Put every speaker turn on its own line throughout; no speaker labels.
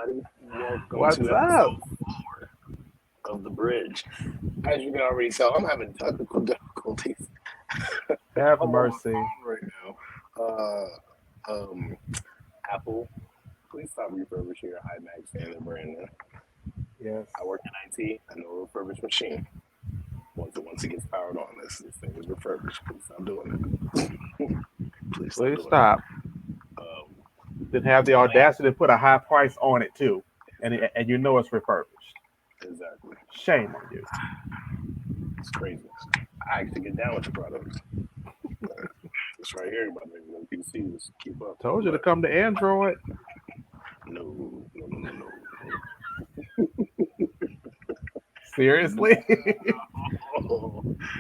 everybody. Welcome
What's
to
up?
episode 4 of The Bridge. As you can already tell, I'm having technical difficulties.
Have
I'm on my
mercy.
phone right now. Apple, please stop refurbishing your iMac saying they're brand new.
Yes.
I work in IT. I know a refurbished machine. Once it gets powered on, this thing is refurbished. Please stop doing that. Please stop
Please
doing
stop.
that.
Then have the audacity to put a high price on it too, and you know it's refurbished.
Exactly.
Shame on you.
It's crazy. I actually get down with the products. It's right here about the PC. Just keep up.
Told you to
But
come to Android.
no.
Seriously? You're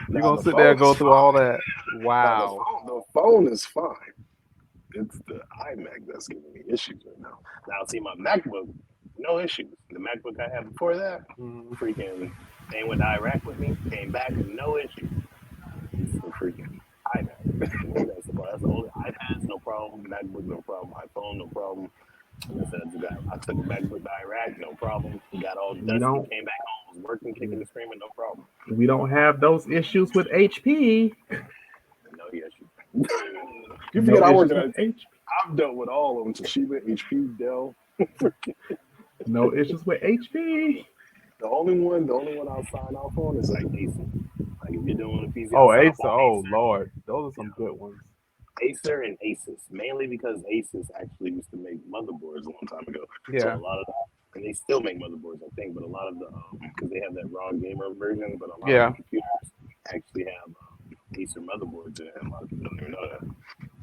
Now
gonna
the
sit there
phone
and go
is
through all
fine.
that?
Now
Wow.
the phone is fine. It's the iMac that's giving me issues right now. Now see my MacBook, no issues. The MacBook I had before that,
Mm.
freaking they went to Iraq with me, came back, no issue. It's the freaking iMac. That's the only iPads, no problem. MacBook, no problem. iPhone, no problem. Like I said, I took a MacBook to Iraq, no problem. It got all
We
dusty,
don't.
came back home, was working, kicking and screaming, no problem.
We don't have those issues with HP.
No issue. You
No
forget I work
issues
at
with
IT.
HP.
I've dealt with all of them: Toshiba, HP, Dell.
No issues with HP.
The only one I'll sign off on is like Acer. Like if you're doing a PC, I'll
Oh,
sign off
Acer.
on
Oh, Lord. Those are some
Acer.
good ones.
Acer and Asus, mainly because Asus actually used to make motherboards a long time ago. So
Yeah.
a lot of, and they still make motherboards, I think, but a lot of the, because they have that raw gamer version, but a lot of the
Yeah.
computers actually have Acer motherboards in it, and a lot of people don't even know that.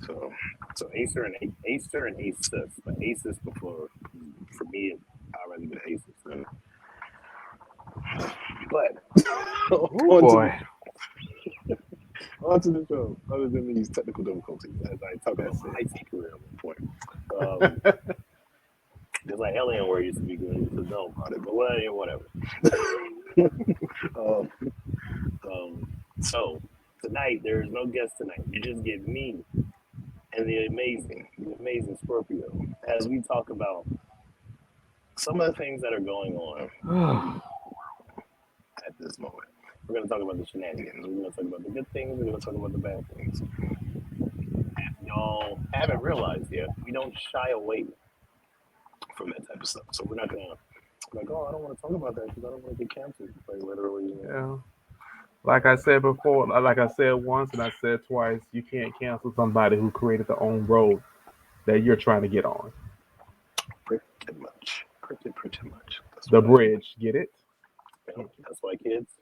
So, so Acer and Asus, but Asus before, for me, I'd rather get Asus. But
Oh,
on to the
boy.
onto the show. Other than these technical difficulties, as I talk about
That's
my
it.
IT career at one point. Um, Just like Alienware used to be good, used to know about it, but whatever. um, so tonight there is no guest tonight. You just get me and the amazing Scorpio as we talk about some of the things that are going on at this moment. We're going to talk about the shenanigans. We're going to talk about the good things. We're going to talk about the bad things. If y'all haven't realized yet, we don't shy away from that type of stuff. So we're not going to like, oh, I don't want to talk about that because I don't want to get canceled. Like literally,
Yeah. Like I said before, like I said once and I said twice, you can't cancel somebody who created their own road that you're trying to get on.
pretty much, pretty much. That's
The
what I do.
bridge, get it? Can't
That's why kids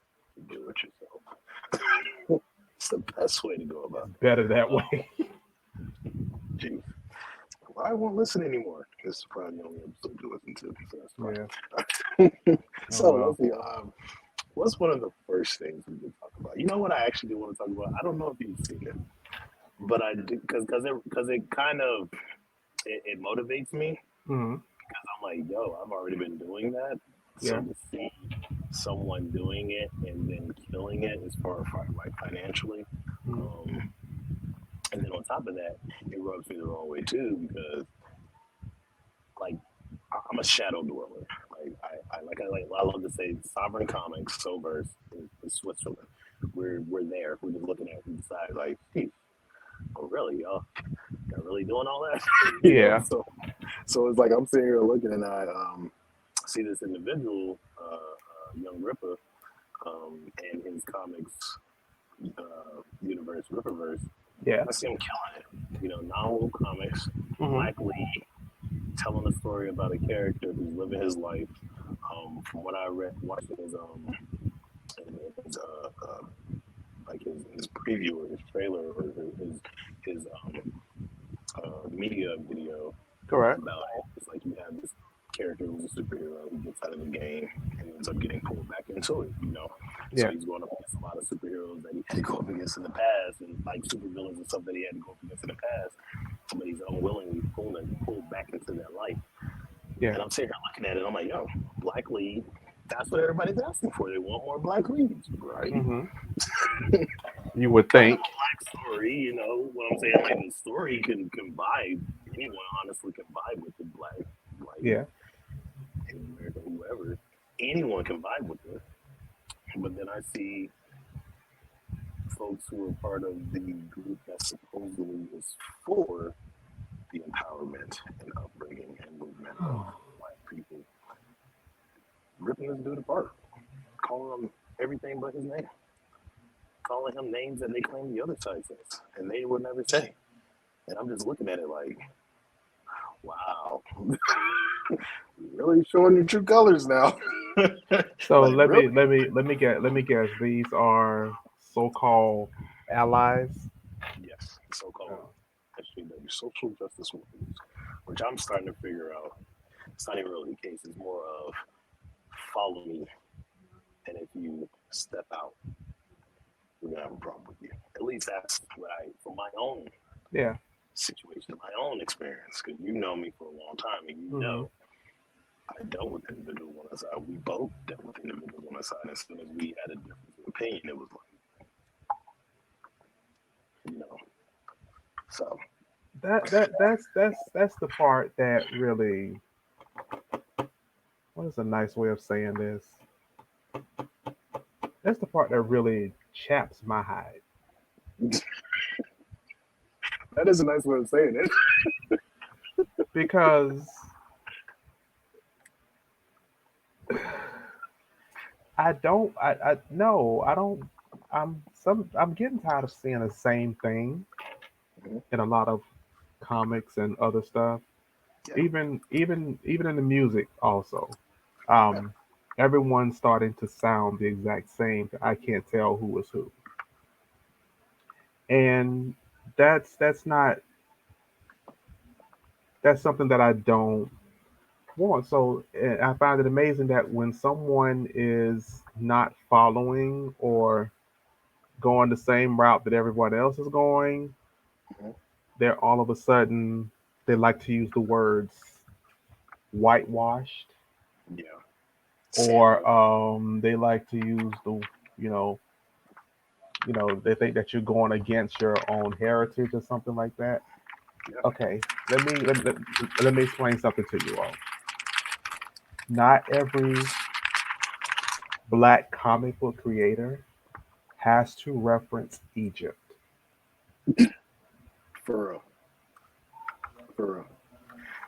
do it yourself. It's the best way to go
It's
about
better that way.
it. Jeez. Well, I won't listen anymore. This is probably the only episode you listen to, so
Yeah.
that's fine.
Oh
So
well.
let's see. What's one of the first things we can talk about? You know what I actually do want to talk about? I don't know if you've seen it, but I do because it kind of it motivates me.
Hmm.
I'm like, yo, I've already been doing that. So
Yeah.
to see someone doing it and then killing it as far as like financially,
Hmm.
um, and then on top of that, it rubs me the wrong way too because like I'm a shadow dweller. Like I love to say Sovereign Comics, Soverse is Switzerland. We're there. We're just looking at it and decide like, hey, oh really, y'all really doing all that?
Yeah.
So it's like I'm sitting here looking and I see this individual, young Ripper, and his comics universe, Ripperverse.
Yeah.
I see him killing it. Novel comics,
Hmm.
Black Lead, telling a story about a character who's living his life. From what I read, watching his like his preview or his trailer or his media video
Correct.
about it. It's like you have this character who's a superhero who gets out of the game and ends up getting pulled back into it. So
Yeah.
he's going up against a lot of superheroes that he had to go up against in the past and like supervillains and stuff that he had to go up against in the past. But he's unwillingly pulled back into their life.
Yeah.
And I'm sitting here looking at it, I'm like, yo, Black Lead, that's what everybody's asking for. They want more Black Leads, right?
Hmm. You would
Kind of
think.
a black story, what I'm saying? Like the story can vibe. Anyone honestly can vibe with the black. Like
Yeah.
whatever. Anyone can vibe with it. But then I see folks who are part of the group that supposedly is for the empowerment and upbringing and movement of black people ripping this dude apart, calling him everything but his name, calling him names that they claim the other side says, and they would never say. And I'm just looking at it like, wow, really showing your true colors now.
So
Like, really?
let me guess. These are so-called allies.
Yes, so-called
Oh,
SJW, social justice warriors, which I'm starting to figure out. It's not even really the case. It's more of follow me, and if you step out, we're gonna have a problem with you. At least that's what I, from my own
yeah.
situation, my own experience, because you know me for a long time, and you
Hmm.
know I dealt with individuals on the side. We both dealt with individuals on the side. As soon as we had a difference of opinion, it was like, you know, so
That's the part that really. What is a nice way of saying this? That's the part that really chaps my hide
that is a nice way of saying it.
because I don't. I no. I don't. I'm getting tired of seeing the same thing
Mhm.
in a lot of comics and other stuff.
Yeah,
Even in the music also.
yeah,
Um, Everyone's starting to sound the exact same. I can't tell who is who, and that's not that's something that I don't want. So I find it amazing that when someone is not following or going the same route that everyone else is going,
mhm,
they're all of a sudden they like to use the words whitewashed,
yeah.
or
Sandra,
they like to use you know they think that you're going against your own heritage or something like that.
yeah,
Okay, let me explain something to you all. Not every black comic book creator has to reference Egypt.
for real, for real.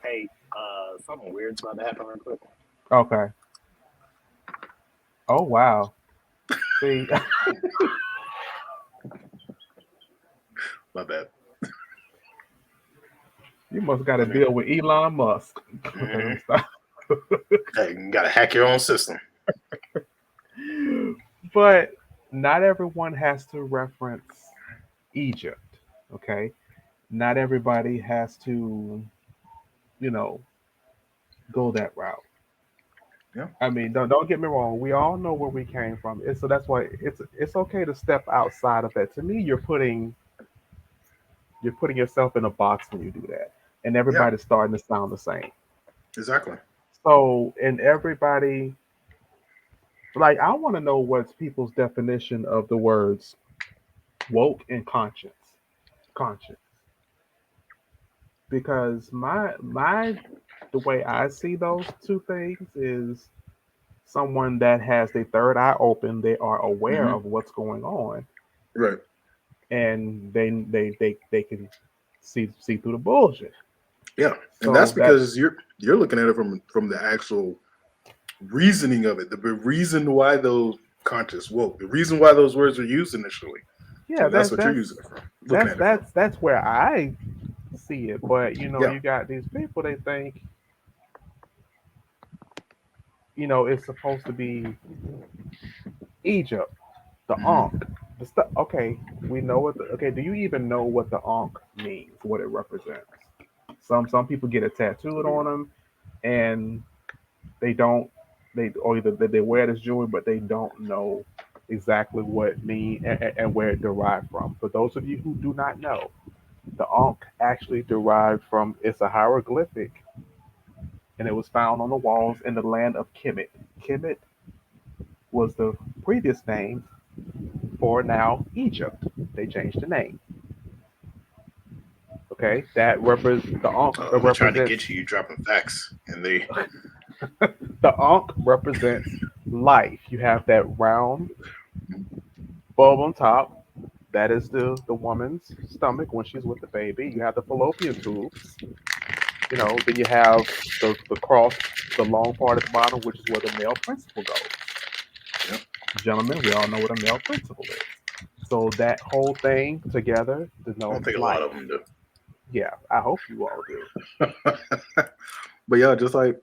Hey, something weird's about to happen real quick.
Okay. Oh wow. See,
My bad.
you must got to
Let me.
deal with Elon Musk. Okay, let
Mm-hmm.
me stop.
Hey, you gotta hack your own system.
But not everyone has to reference Egypt. Okay, not everybody has to, you know, go that route.
Yeah,
I mean, don't get me wrong. We all know where we came from. So that's why it's okay to step outside of that. To me, you're putting yourself in a box when you do that, and
yeah,
everybody's starting to sound the same.
exactly.
So, and everybody, like, I want to know what's people's definition of the words woke and conscience, because the way I see those two things is someone that has their third eye open. They are aware
Hmm.
of what's going on,
Right.
and they can see through the bullshit.
Yeah, and that's
So that
because you're looking at it from the actual reasoning of it, the reason why those conscious woke, the reason why those words were used initially,
yeah,
and that's what you're using it from, looking at it from.
that's where I see it. But
Yeah.
you got these people. They think it's supposed to be Egypt, the
Hmm.
Ankh, the stuff. Okay, we know what. Okay, do you even know what the Ankh means? What it represents? Some people get it tattooed on them, and they don't. Or either they wear this jewelry, but they don't know exactly what it means and where it derived from. For those of you who do not know, the Ankh actually derived from it's a hieroglyphic, and it was found on the walls in the land of Kemet. Kemet was the previous name for now Egypt. They changed the name. Okay, that represents the Ankh
They tried to get
represents
you dropping facts, and they
The ankh represents life. You have that round bulb on top. That is the woman's stomach when she's with the baby. You have the fallopian tubes. Then you have the cross, the long part at the bottom, which is where the male principal goes.
Yep.
Gentlemen, we all know what a male principal is. So that whole thing together
I don't
denotes
think a lot
life.
of them do.
Yeah, I hope you all do.
But yeah, just like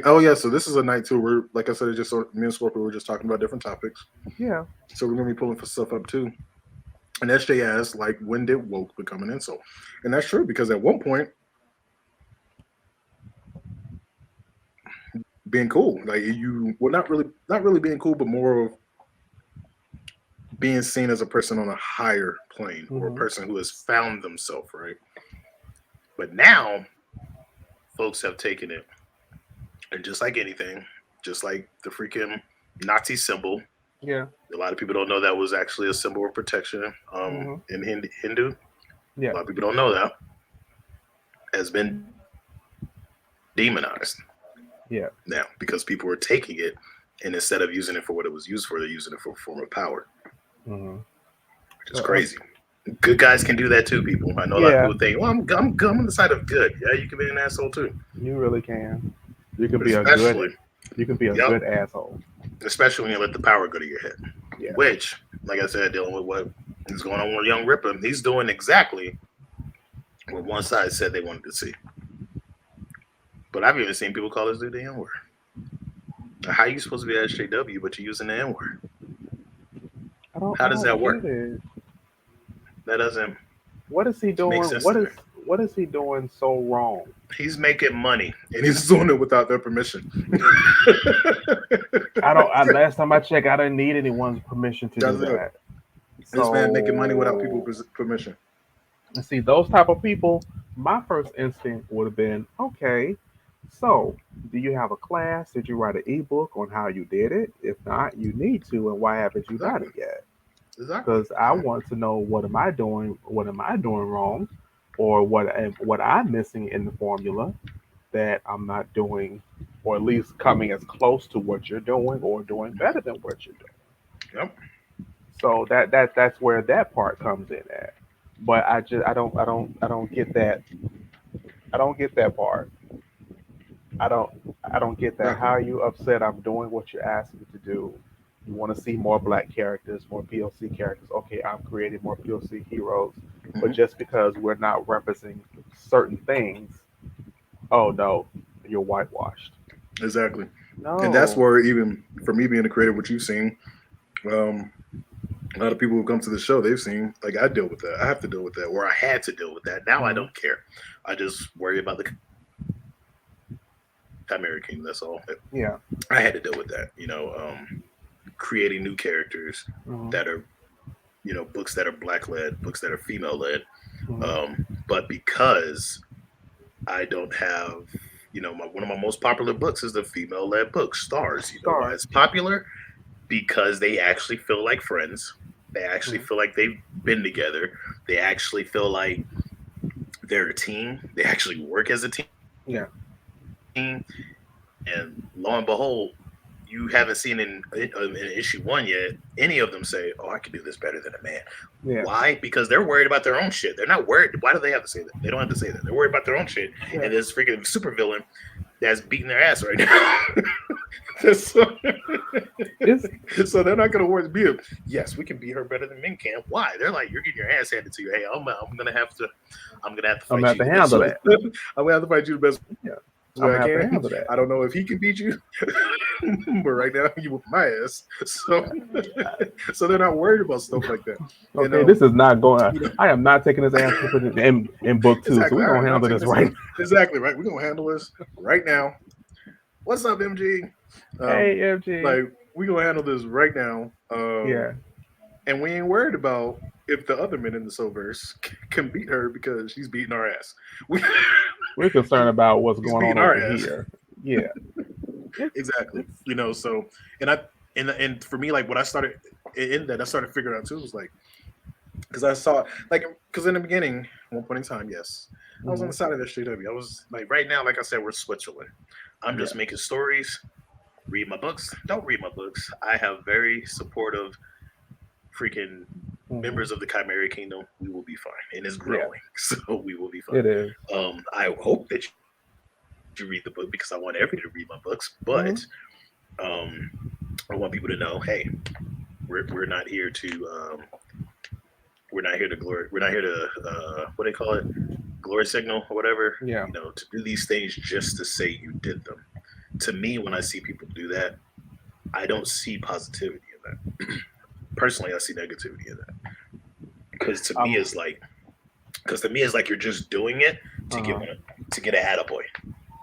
oh yeah, so this is a night too. We're like I said, it's just me and Scorpio were just talking about different topics.
Yeah.
So we're gonna be pulling for stuff up too. And SJ asked, like, when did woke become an insult? And that's true because at one point, being cool, like you, well, not really being cool, but more of being seen as a person on a higher plane or a person who has found themselves, right? But now, folks have taken it, and just like anything, just like the freaking Nazi symbol,
Yeah.
a lot of people don't know that was actually a symbol of protection in Hindu.
Yeah.
A lot of people don't know that has been demonized
Yeah.
now because people are taking it and instead of using it for what it was used for, they're using it for a form of power, which is crazy. Good guys can do that too, people. I know a lot of people think, well, I'm on the side of good. Yeah, you can be an asshole too.
You really can. You can
But
be a
especially,
good asshole.
especially when you let the power go to your head.
Yeah.
Which, like I said, dealing with what is going on with Young Ripper, he's doing exactly what one side said they wanted to see. But I've even seen people call this dude the N word. How are you supposed to be SJW, but you're using the N word? How does that work? That doesn't.
What is he doing? What is he doing so wrong?
He's making money, and he's doing it without their permission.
Last time I checked, I didn't need anyone's permission to do that.
This man making money without people's permission.
And see, those type of people, my first instinct would have been, okay, so do you have a class? Did you write an ebook on how you did it? If not, you need to, and why haven't you done it yet? Because I want to know what am I doing wrong, or what I'm missing in the formula that I'm not doing, or at least coming as close to what you're doing, or doing better than what you're doing.
Yep.
So that's where that part comes in at. But I don't get that. I don't get that part. I don't get that. How are you upset I'm doing what you're asking me to do? You want to see more black characters, more POC characters. Okay, I'm creating more POC heroes. But just because we're not representing certain things, oh no, you're whitewashed.
Exactly.
No.
And that's where, even for me being a creator, what you've seen, a lot of people who come to the show, they've seen, like, I deal with that. I have to deal with that, or I had to deal with that. Now I don't care. I just worry about the Chimera King. That's all.
Yeah.
I had to deal with that. Creating new characters that are, books that are black led, books that are female led. But because I don't have, one of my most popular books is the female led book, Stars. You know why it's popular? Because they actually feel like friends. They actually feel like they've been together. They actually feel like they're a team. They actually work as a team.
Yeah.
And lo and behold, you haven't seen in issue 1 yet any of them say, "Oh, I can do this better than a man."
Yeah.
Why? Because they're worried about their own shit. They're not worried. Why do they have to say that? They don't have to say that. They're worried about their own shit. Yeah. And there's freaking supervillain that's beating their ass right now. So they're not going to worry. Yes, we can beat her better than men can. Why? They're like, you're getting your ass handed to you. Hey, I'm gonna have to fight you.
I'm gonna have to handle that.
I'm gonna have to fight you the best.
Yeah.
I can. I don't know if he can beat you, but right now you whip my ass. So they're not worried about stuff like that.
Okay, this is not going. I am not taking this ass in book 2. Exactly. So we're gonna handle this right.
Exactly right. We're gonna handle this right now. What's up, MG?
Hey, MG.
Like, we're gonna handle this right now.
Yeah.
And we ain't worried about if the other men in the Soulverse can beat her because she's beating our ass.
We're concerned about what's going on over here. Yeah.
Exactly. So and for me, like, what I started in that, I started figuring out too was like, because I saw, like, because in the beginning, at one point in time, yes, I was on the side of SJW. I was like, right now, like I said, we're Switzerland. I'm just making stories Read my books. Don't read my books. I have very supportive freaking
Mhm.
members of the Chimera Kingdom. We will be fine, and it's
Yeah,
growing, so we will be fine.
it is.
I hope that you read the book because I want everybody to read my books, but
Mm-hmm.
um, I want people to know, hey, we're not here to we're not here to glory. We're not here to what do they call it? Glory signal or whatever.
Yeah.
You know, to do these things just to say you did them. To me, when I see people do that, I don't see positivity in that. Personally, I see negativity in that because
Um.
to me it's like you're just doing it to get
Uh.
one to get an attaboy,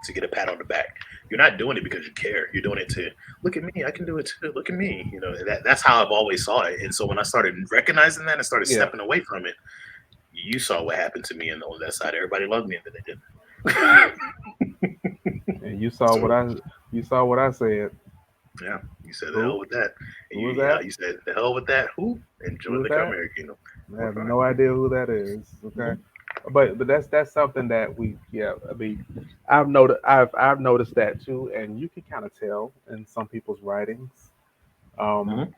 to get a pat on the back. You're not doing it because you care. You're doing it to look at me. I can do it too. Look at me. You know that's how I've always saw it. And so when I started recognizing that and started
Yeah.
stepping away from it, you saw what happened to me on that side. Everybody loved me, and then they didn't.
And you saw what
So
I. You saw what I said.
yeah, you said the hell
Who?
with that, and
Who was
yeah,
that?
you said the hell with that. Who? And
Who
join
was
the
that?
Chimera Kingdom.
I
We're
have
fine.
no idea who that is. Okay. But that's something that we, yeah, I mean, I've noticed that too, and you can kind of tell in some people's writings, um,
Mm-hmm.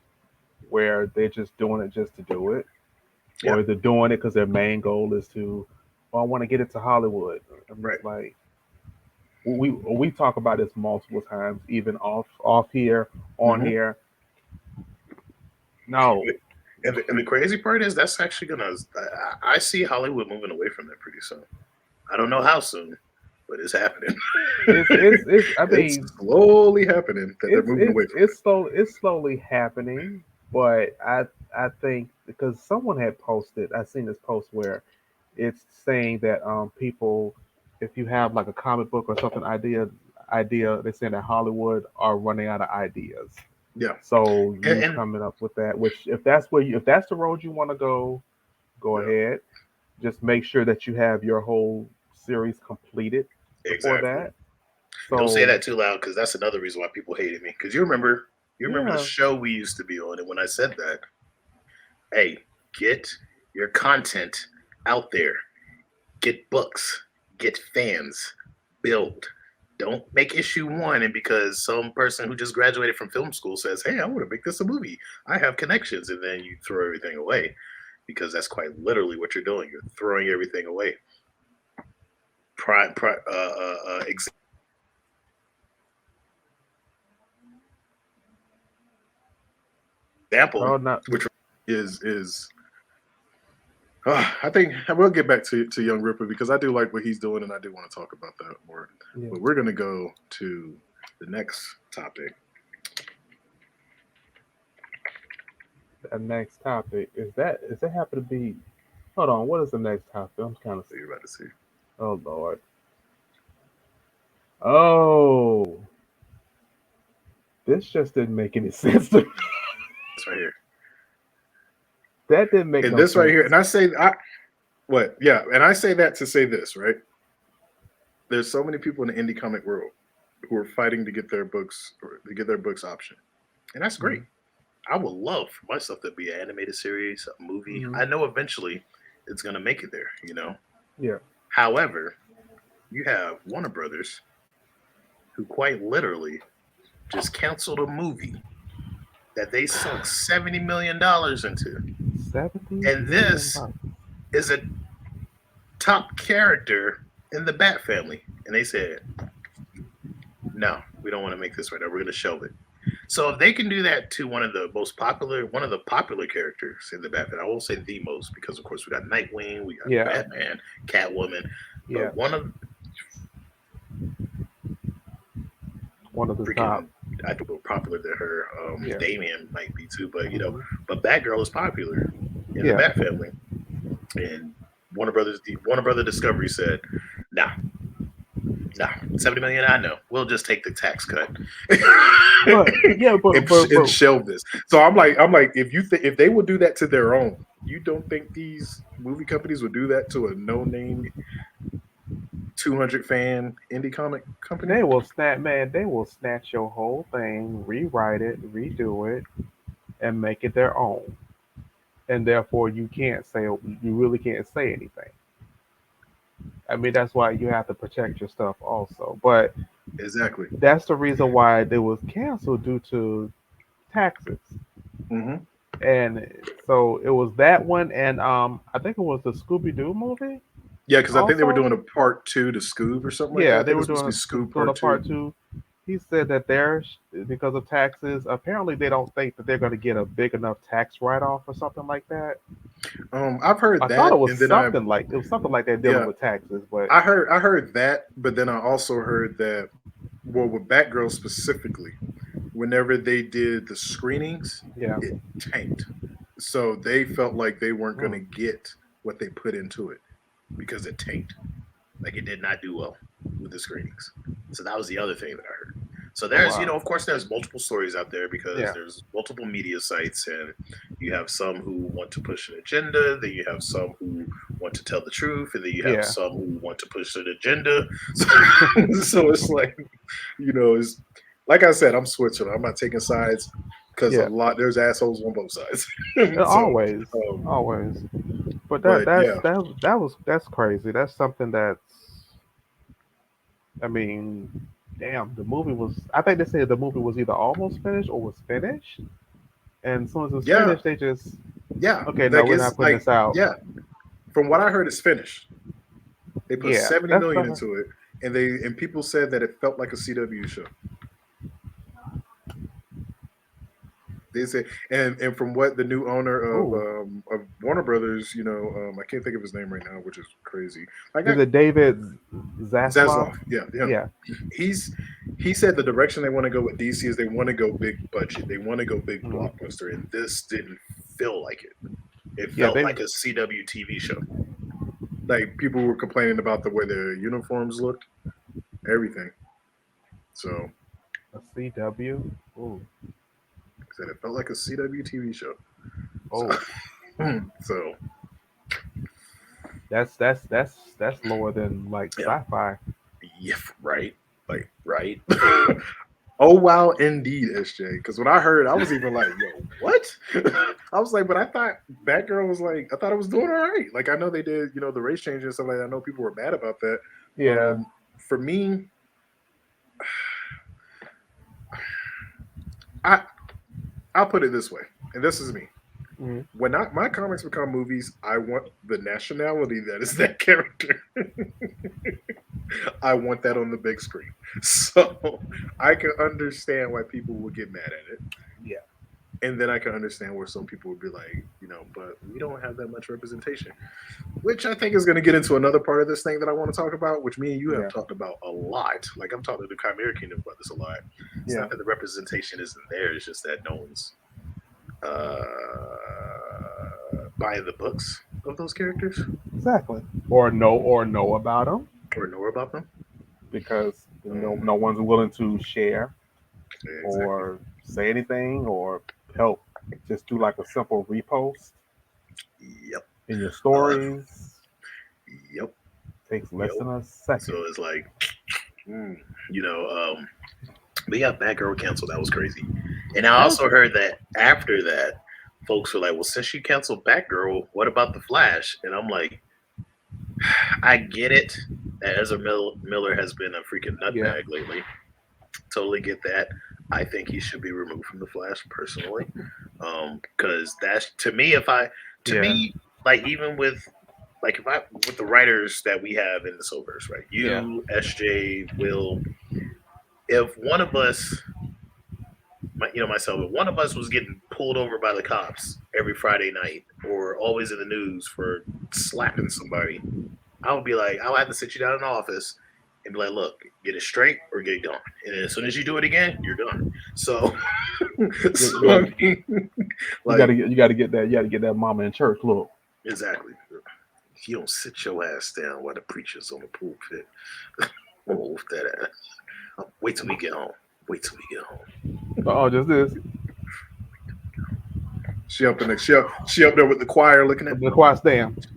where they're just doing it just to do it,
Yeah.
or they're doing it because their main goal is to, well, I want to get it to Hollywood. I'm
Right.
just like, we talk about this multiple times, even off here, on
Mm-hmm.
here. No,
And the crazy part is that's actually gonna. I see Hollywood moving away from that pretty soon. I don't know how soon, but it's happening.
it's. I
It's
mean,
slowly happening that they're moving away from
it's slowly happening, but I think because someone had posted, I seen this post where it's saying that people, if you have like a comic book or something idea, they're saying that Hollywood are running out of ideas.
it. Yeah,
So you
and
coming up with that, which if that's the road you want to go
yeah,
ahead. Just make sure that you have your whole series completed before
exactly.
that.
Don't say
So
that too loud because that's another reason why people hated me. Because you remember the
yeah,
show we used to be on, and when I said that, hey, get your content out there, get books, get fans, build. Don't make issue one, and because some person who just graduated from film school says, "Hey, I want to make this a movie. I have connections," and then you throw everything away, because that's quite literally what you're doing. You're throwing everything away. Example which
oh not
is I think I will get back to Young Ripper because I do like what he's doing and I do want to talk about that more.
yeah.
But we're gonna go to the next topic.
The next topic is that happen to be? Hold on, what is the next topic? I'm kind of.
That you're about to see.
Oh Lord. Oh, this just didn't make any sense to me.
This right here.
That didn't make
And
no
this right here,
sense.
and I say I what? Yeah, and I say that to say this, right? There's so many people in the indie comic world who are fighting to get their books or to get their books option. And that's great.
Mhm.
I would love for my stuff to be an animated series, a movie.
Mhm.
I know eventually it's gonna make it there, you know.
Yeah.
However, you have Warner Brothers who quite literally just canceled a movie that they sunk $70 million into.
70
And
million
this
bucks.
is a top character in the Bat family. And they said, no, we don't want to make this right now. We're going to shelve it. So if they can do that to one of the popular characters in the Bat family, I won't say the most because, of course, we got Nightwing, we got
Yeah.
Batman, Catwoman,
Yeah.
but one of
One of the top.
freaking I think more popular than her.
Yeah.
Damien might be too, but
Mhm.
but Batgirl is popular in the
Yeah.
Bat family, and Warner Brother Discovery said, "Nah, nah, 70 million. I know. We'll just take the tax cut
But yeah,
and shelve this." So I'm like, if they will do that to their own, you don't think these movie companies would do that to a no name 200 fan indie comic company?
they will snap, man. They will snatch your whole thing, rewrite it, redo it, and make it their own. And therefore, you really can't say anything. I mean, that's why you have to protect your stuff also. But
Exactly.
that's the reason why it was canceled due to taxes.
Hmm.
And so it was that one, and I think it was the Scooby Doo movie
Yeah, because I think they were
also.
doing a part two to Scoob or something like that.
Yeah,
I
they
think it
were
was supposed to be Scoob
doing a
part two.
part two. He said that there's because of taxes. Apparently, they don't think that they're going to get a big enough tax write off or something like that.
I've heard
I thought
that, and then
it was something like that dealing
yeah,
with taxes, but
I heard that, but then I also heard that, well, with Batgirl specifically, whenever they did the screenings,
yeah.
it tanked. So they felt like they weren't going to
Mm.
get what they put into it because it tanked. Like it did not do well with the screenings. So that was the other thing that I heard. So
Oh
there's,
wow.
of course, there's multiple stories out there because
Yeah.
there's multiple media sites, and you have some who want to push an agenda, then you have some who want to tell the truth, and then you have
Yeah.
some who want to push an agenda. So, so it's like, it's like I said, I'm switching. I'm not taking sides because
Yeah.
there's assholes on both sides. So,
Always,
um,
always. But
but yeah,
that's crazy. That's something that's. I mean, damn. The movie was. I think they said the movie was either almost finished or was finished. And as soon as it's
yeah,
finished, they just
yeah.
okay. No,
Like
we're not
it's
putting
like,
this out.
yeah. From what I heard, it's finished. They put
Yeah,
70
that's
million
the
into it, and people said that it felt like a CW show. They said, and from what the new owner
ooh.
of Warner Brothers, I can't think of his name right now, which is crazy. Like
Is it David Zaslav?
Zaslav, yeah, him.
Yeah.
He said the direction they want to go with DC is they want to go big budget, they want to go big
Mhm.
blockbuster, and this didn't feel like it. It
Yeah,
felt
they
like a CW TV show. Like people were complaining about the way their uniforms looked, everything. So
a CW. Ooh.
said it felt like a CW TV show. So,
Oh,
so
that's lower than like
yeah,
sci-fi.
yeah, right, like right. Oh wow, indeed, SJ. Because when I heard, I was even like, "Yo, what?" I was like, "But I thought Batgirl was like, I thought it was doing all right. Like I know they did, the race change and stuff like that. I know people were mad about that.
Yeah.
For me, I I'll put it this way, and this is me.
Mhm.
When my comics become movies, I want the nationality that is that character. I want that on the big screen. So I can understand why people would get mad at it.
Yeah.
And then I can understand where some people would be like, but we don't have that much representation, which I think is going to get into another part of this thing that I want to talk about, which me and you have
Yeah.
talked about a lot. Like I'm talking to the Chimera Kingdom about this a lot. It's
Yeah.
not that the representation isn't there; it's just that no one's uh, buying the books of those characters
Exactly. Or know about them
or know about them.
because
Um,
no one's willing to share
exactly.
or say anything or help. Just do like a simple repost
Yep.
in your
Uh,
stories.
yep.
Takes
Yep.
less than a
So
second.
it's like, mm, you know, um, but yeah, Batgirl canceled. That was crazy. And I
That was
also heard that after that, folks were like, well, since you canceled Batgirl, what about The Flash? And I'm like, I get it that Miller has been a freaking
yeah.
nutbag lately. Totally get that. I think he should be removed from The Flash personally. Because that's to
Yeah.
me, like even like if I with the writers that we have in the Soulverse, right?
Yeah.
You, SJ, Will, if one of us myself, if one of us was getting pulled over by the cops every Friday night or always in the news for slapping somebody, I would be like, I would have to sit you down in the office and be like, look, get it straight or get it gone. And as soon as you do it again, you're done. So, so
Yeah.
I mean,
You gotta
like,
get that. You gotta get that mama in church look.
exactly. If you don't sit your ass down while the preacher's on the pulpit, oh, with that ass. Wait till we get home. Wait till we get home.
Oh, just this.
She up there with the choir looking at
The quiet stand.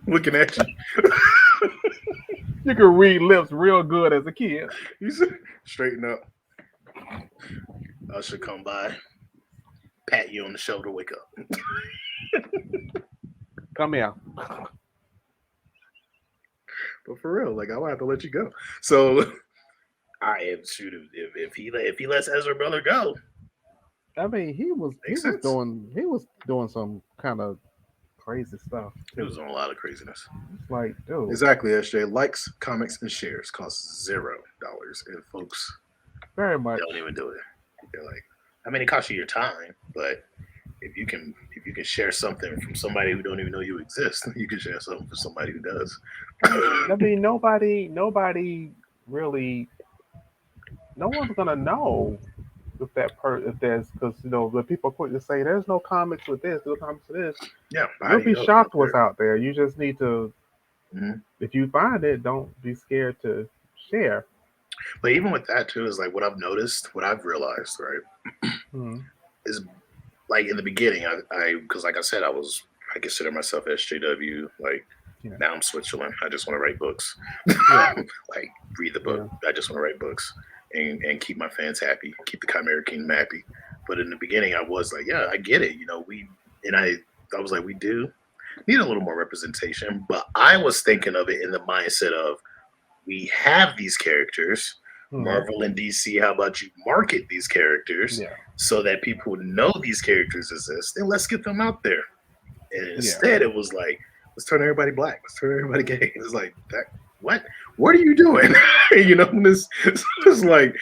looking at you.
You can read lips real good as a kid.
You said, straighten up. I should come by, pat you on the shoulder, wake up.
Come here.
But for real, like I will have to let you go. So I am shoot if he lets Ezra Miller go,
I mean, he was
makes sense.
doing some kind of crazy stuff
It
too.
was on a lot of craziness.
It's like, dude,
Exactly, SJ. Likes, comments, and shares cost $0, and folks
very much.
don't even do it. They're like, I mean, it costs you your time, but if you can share something from somebody who don't even know you exist, you can share something for somebody who does.
I mean, nobody really, no one's gonna know if there's because the people quick to say there's no comics with this, no comics with this.
Yeah,
You'll be shocked what's
there.
out there. You just need to,
Mhm.
if you find it, don't be scared to share.
But even with that too, is like what I've noticed, what I've realized, right,
Hmm.
is like in the beginning, I because like I said, I consider myself SJW. Like
Yeah.
now I'm Switzerland. I just want to write books,
Yeah.
like read the book.
Yeah.
I just want to write books and keep my fans happy, keep the Chimera Kingdom happy. But in the beginning, I was like, yeah, I get it. You know, I was like, we do need a little more representation. But I was thinking of it in the mindset of we have these characters.
Hmm.
Marvel and DC, how about you market these characters
Yeah.
so that people know these characters exist and let's get them out there. And
Yeah.
instead, it was like, let's turn everybody black, let's turn everybody gay. It's like that. What are you doing? You know, it's like,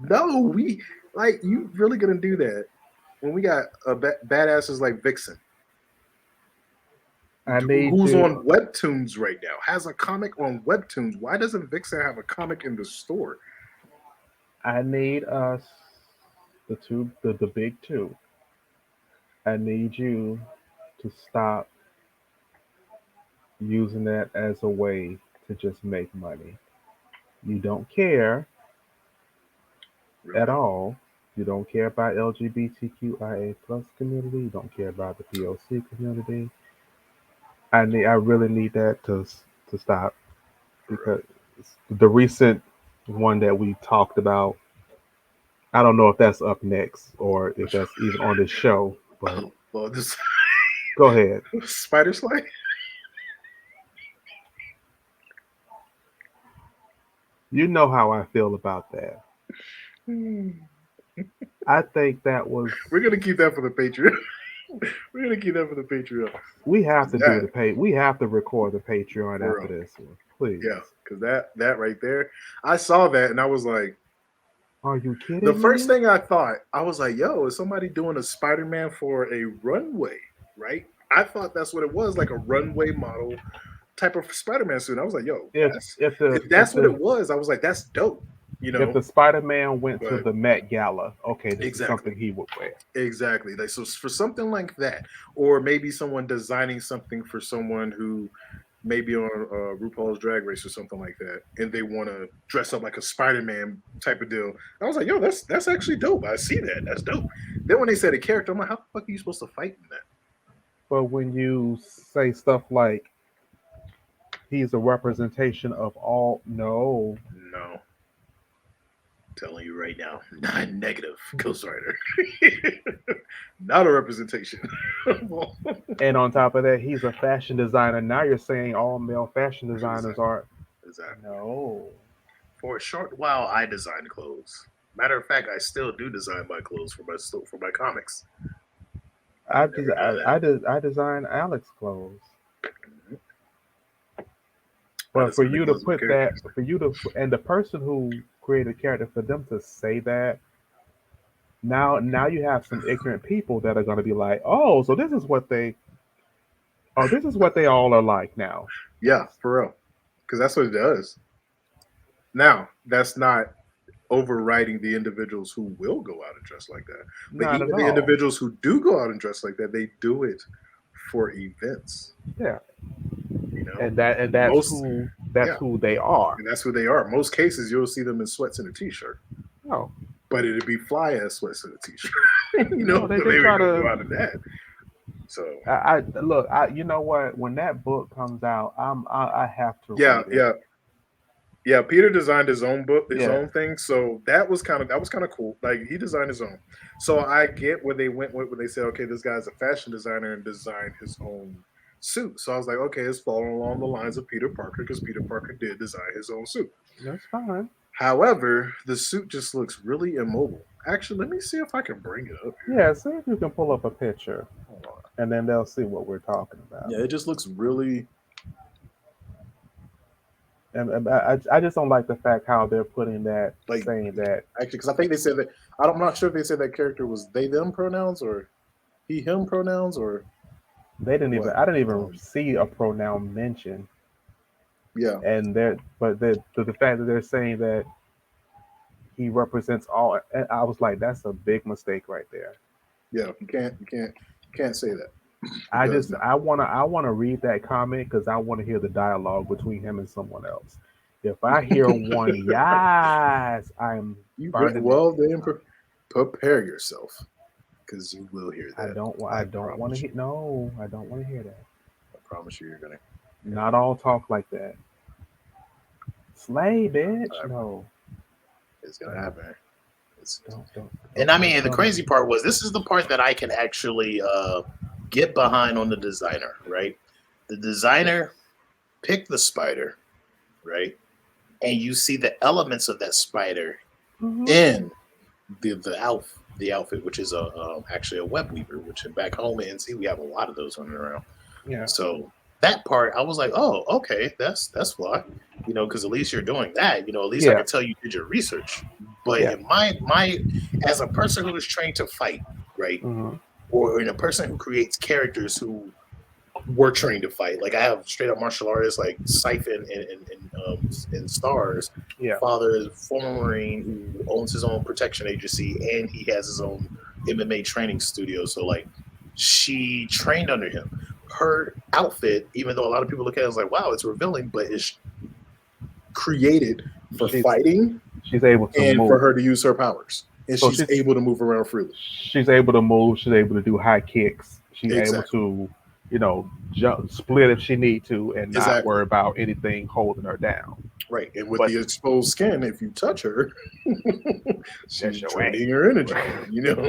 no, we like you really gonna do that when we got badasses like Vixen,
I need
who's
to.
on Webtoons right now, has a comic on Webtoons. Why doesn't Vixen have a comic in the store?
I need us, the big two. I need you to stop using that as a way to just make money. You don't care at
Really?
all. You don't care about LGBTQIA plus community. You don't care about the POC community. I really need that to stop
For
because the recent one that we talked about. I don't know if that's up next or if that's even on this show. But
real? Well, this
go ahead.
Spider Slide.
You know how I feel about that. I think that was
We're gonna keep that for the Patreon. We're gonna keep that for the Patreon.
we have to do
That
the pay. We have to record the Patreon
for
after
real.
this one, please.
Yeah, because that right there, I saw that and I was like,
Are you
the
kidding
first
me?
thing I thought, I was like, yo, is somebody doing a Spider-Man for a runway? Right? I thought that's what it was, like a runway model type of Spider-Man suit. I was like, yo,
If if the
if
if
that's what
the
it was, I was like, that's dope, you
if
know.
the Spider-Man went to
But
the Met Gala, okay, this is
exactly.
something he would wear.
Exactly. Like so for something like that, or maybe someone designing something for someone who may be on RuPaul's Drag Race or something like that, and they want to dress up like a Spider-Man type of deal. I was like, yo, that's actually dope. I see that. That's dope. Then when they said a character, I'm like, how the fuck are you supposed to fight in that?
But when you say stuff like he's a representation of all, no,
No, telling you right now, not negative Ghost Rider, not a representation.
and on top of that, he's a fashion designer. Now you're saying all male fashion designers
Exactly.
are
Exactly.
no.
For a short while, I designed clothes. Matter of fact, I still do design my clothes for my comics.
I
I've
des-
never done that.
I design Alex clothes.
Mhm. I
But
design the clothes of characters.
for you to, and the person who created a character, for them to say that, now you have some ignorant people that are going to be like, oh, so this is what they all are like now.
Yeah, for real. Because that's what it does. Now, that's not overriding the individuals who will go out and dress like that. But
Not at
even the
all.
individuals who do go out and dress like that, they do it for events.
Yeah,
You know,
and
most
that's
yeah,
who they are.
and that's who they are. Most cases, you'll see them in sweats and a t-shirt,
No,
but it'd be fly ass sweats and a t-shirt. You know,
no,
but
they
they were
try
gonna go
to.
out in that. So
I look. You know what? When that book comes out, I have to
yeah,
read it.
yeah. Yeah, Peter designed his own book, his
Yeah,
own thing. So that was kind of cool. Like he designed his own. So I get where they went with when they said, okay, this guy's a fashion designer and designed his own suit. So I was like, okay, it's following along the lines of Peter Parker because Peter Parker did design his own suit.
That's fine.
However, the suit just looks really immobile. Actually, let me see if I can bring it up here.
Yeah, see if you can pull up a picture,
Hold on.
and then they'll see what we're talking about.
Yeah, it just looks really.
And I just don't like the fact how they're putting that,
Like,
saying that.
Actually, because I think they said that. I'm not sure if they said that character was they them pronouns or he him pronouns or
They didn't even.
what.
I didn't even see a pronoun mentioned,
Yeah,
and the fact that they're saying that he represents all, and I was like, that's a big mistake right there.
yeah. You can't say that.
I
Because
just I wanna read that comment because I want to hear the dialogue between him and someone else. If I hear one yes, I'm burning it.
well, then prepare yourself because you will hear that.
I don't want to hear. No, I don't want to hear that.
I promise you, you're gonna.
Not all talk like that. Slay, bitch.
Alright.
No,
It's gonna happen.
don't.
And I mean, the crazy part was this is the part that I can actually get behind on the designer, right? The designer picked the spider, right? And you see the elements of that spider
Mhm.
in the outfit, which is actually a web weaver, which back home in NC we have a lot of those running around.
Yeah.
So that part, I was like, oh, okay, that's why, because at least you're doing that. At least I
Yeah.
can tell you did your research. But
Yeah.
in my as a person who is trained to fight, right,
Mhm.
or in a person who creates characters who were trained to fight, like I have straight up martial artists like Siphon and Stars.
Yeah.
Father is a former Marine who owns his own protection agency and he has his own MMA training studio. So like she trained under him. Her outfit, even though a lot of people look at it as like, wow, it's revealing, but it's created for fighting
She's able to
and
move.
for her to use her powers. And
So
she's able to move around freely.
She's able to move. She's able to do high kicks. She's
Exactly.
able to, jump, split if she need to, and not
Exactly.
worry about anything holding her down.
Right. And with the exposed skin, if you touch her, she's draining her energy.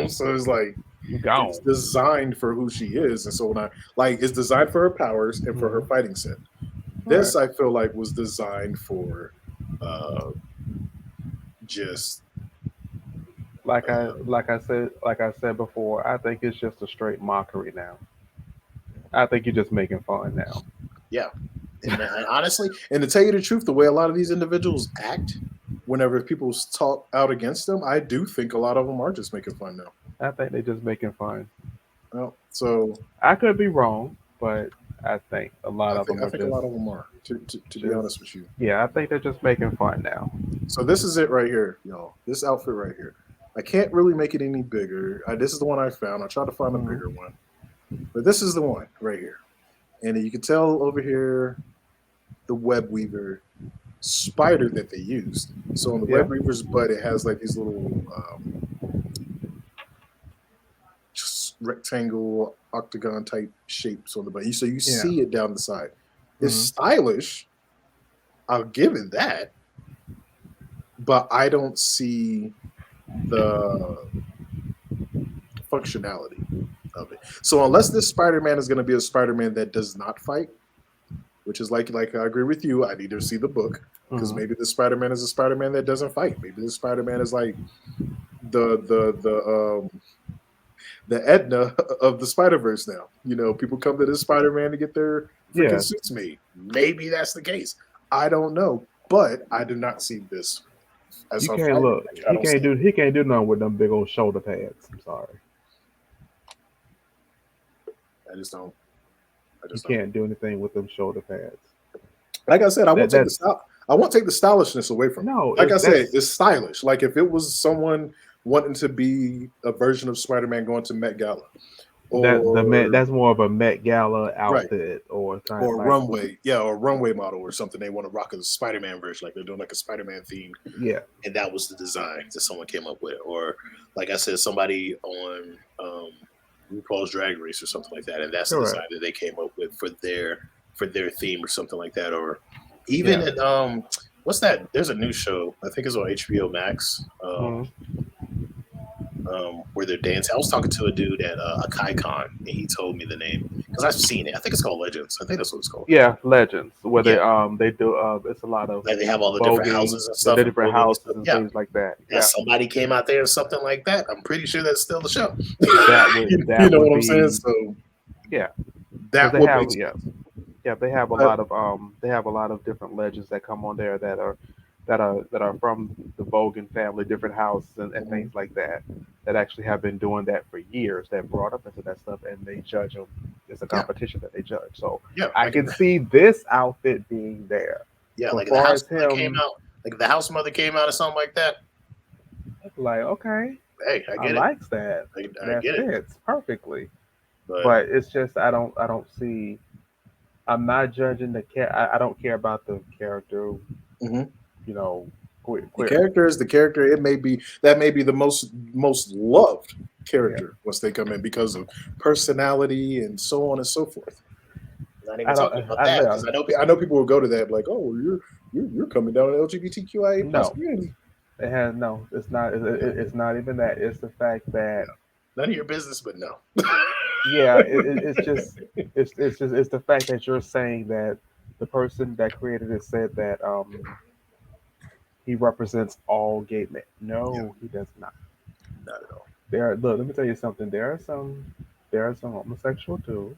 So it's like it's designed for who she is. And so it's designed for her powers and for her fighting set. This I feel like was designed for just
like I said before, I think it's just a straight mockery now. I think you're just making fun now.
Yeah. And honestly, and to tell you the truth, the way a lot of these individuals act whenever people talk out against them, I do think a lot of them are just making fun now.
I think they're just making fun.
Well, so
I could be wrong, but I think a lot of them are.
I think a lot of them are, to be honest with you.
Yeah, I think they're just making fun now.
So this is it right here, y'all. This outfit right here. I can't really make it any bigger. This is the one I found. I tried to find a bigger one. But this is the one right here. And you can tell over here the web weaver spider that they used. So on the web weaver's butt, it has like these little just rectangle, octagon type shapes on the butt. So you see it down the side. It's stylish. I'll give it that. But I don't see the functionality of it. So unless this Spider-Man is going to be a Spider-Man that does not fight, which is like I agree with you, I need to see the book because maybe the Spider-Man is a Spider-Man that doesn't fight. Maybe the Spider-Man is like the Edna of the Spider-Verse now. People come to this Spider-Man to get their freaking suits made. Maybe that's the case. I don't know, but I do not see this.
You can't look. He can't do nothing with them big old shoulder pads. I'm sorry.
I just don't.
Can't do anything with them shoulder pads.
Like I said, I won't take the stylishness away from it.
No,
like I said, it's stylish. Like if it was someone wanting to be a version of Spider-Man going to Met Gala.
That's more of a Met Gala outfit or
runway, or runway model or something. They want to rock a Spider-Man version, like they're doing like a Spider-Man theme.
Yeah,
and that was the design that someone came up with, or like I said, somebody on RuPaul's Drag Race or something like that, and that's the design that they came up with for their theme or something like that, or even at what's that? There's a new show I think it's on HBO Max. where they're dancing. I was talking to a dude at a KaiCon, and he told me the name because I've seen it. I think it's called Legends. I think that's what it's called.
Yeah, Legends, where
Yeah,
they do it's a lot of
like they have all the different
voguing,
houses and
the
stuff and
different
voguing and
houses
stuff.
and
Yeah,
things like that.
and
Yeah,
somebody came out there or something like that. I'm pretty sure that's still the show.
that
know
would
what I'm saying?
be
So
yeah, because
that
they
would
have
make sense.
they have a
But
lot of different legends that come on there that are from the Vogan family, different houses and
mhm,
things like that that actually have been doing that for years. That brought up into that stuff, and they judge them. It's a
yeah,
competition that they judge. So
yeah,
I can see this outfit being there.
yeah,
But
like if the
far
house
as
mother came
him,
out, like if the house mother came out or something like that.
like okay,
Hey, I
I
get it.
likes that.
I
That
get it.
fits perfectly.
But
But it's just I don't see. I'm not judging the I don't care about the character.
mhm.
You know,
The
queer.
character is the character. It may be that may be the most loved
Yeah,
character once they come in because of personality and so on and so forth. Not even
I don't.
talking about
I
that
know.
because I know people will go to that like, oh, you're coming down an LGBTQIA plus
No,
community.
it has no. It's not. It's not even that. It's the fact that
None of your business, but no.
yeah. It's just. It's the fact that you're saying that the person that created it said that he represents all gay men.
Yeah,
No, he does not.
not at all.
Look. Let me tell you something. There are some homosexual dudes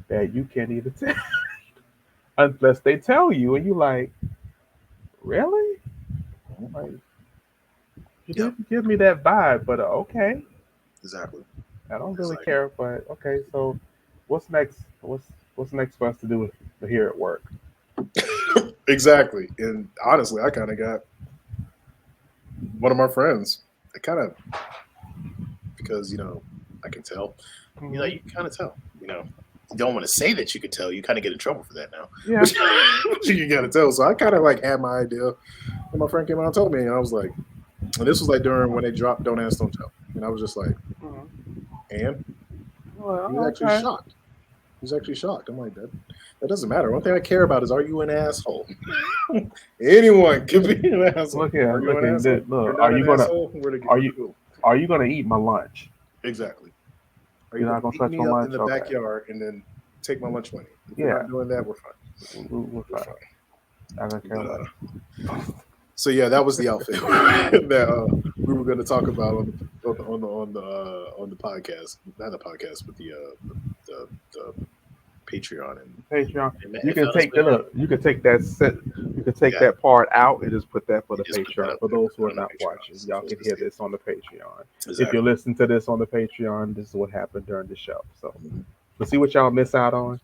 that you can't even tell unless they tell you, and you like, really?
Mhm.
Like, you
Yeah,
didn't give me that vibe, but okay.
exactly.
I don't really
Exactly.
care, but okay. So, what's next? What's next for us to do here at work?
Exactly. And honestly, I kind of got one of my friends. I kind of because I can tell.
Hmm.
You can kind of tell. You don't want to say that you can tell. You kind of get in trouble for that now,
Yeah.
but you got to tell. So I kind of like had my idea, and my friend came out and told me, and I was like, and this was like during when they dropped "Don't Ask, Don't Tell," and I was just like,
Mhm.
and he was
Well,
actually
okay.
shocked. He was actually shocked. I'm like, that doesn't matter. One thing I care about is, are you an asshole? Anyone can be an asshole.
Look here.
Are you
Look
an
here.
asshole? You're
Look.
not an asshole.
Are
We're
you
cool.
are you gonna eat my lunch?
Exactly. Are you
You're
going
not
to
gonna
beat
touch my
me up in
lunch?
the
Okay.
backyard and then take my lunch money? If you're
Yeah.
not doing that, we're fine.
We're
We're
fine.
fine.
I don't care
But
less.
so yeah, that was the outfit that we were going to talk about on the podcast, not the podcast, but the Patreon, and
Patreon. You
it
can
found its
take
way
that.
here.
Look, you can take that set. You can take
Yeah,
that part out and just put that for the
you just put that
Patreon.
up
For
there,
those
put
who
that
are
on the
not
Patreon,
watching,
so
y'all
folks
can
can
hear
see it.
this on the Patreon. If you
Exactly.
listen to this on the Patreon, this is what happened during the show. So,
Mhm.
to see what y'all miss out on,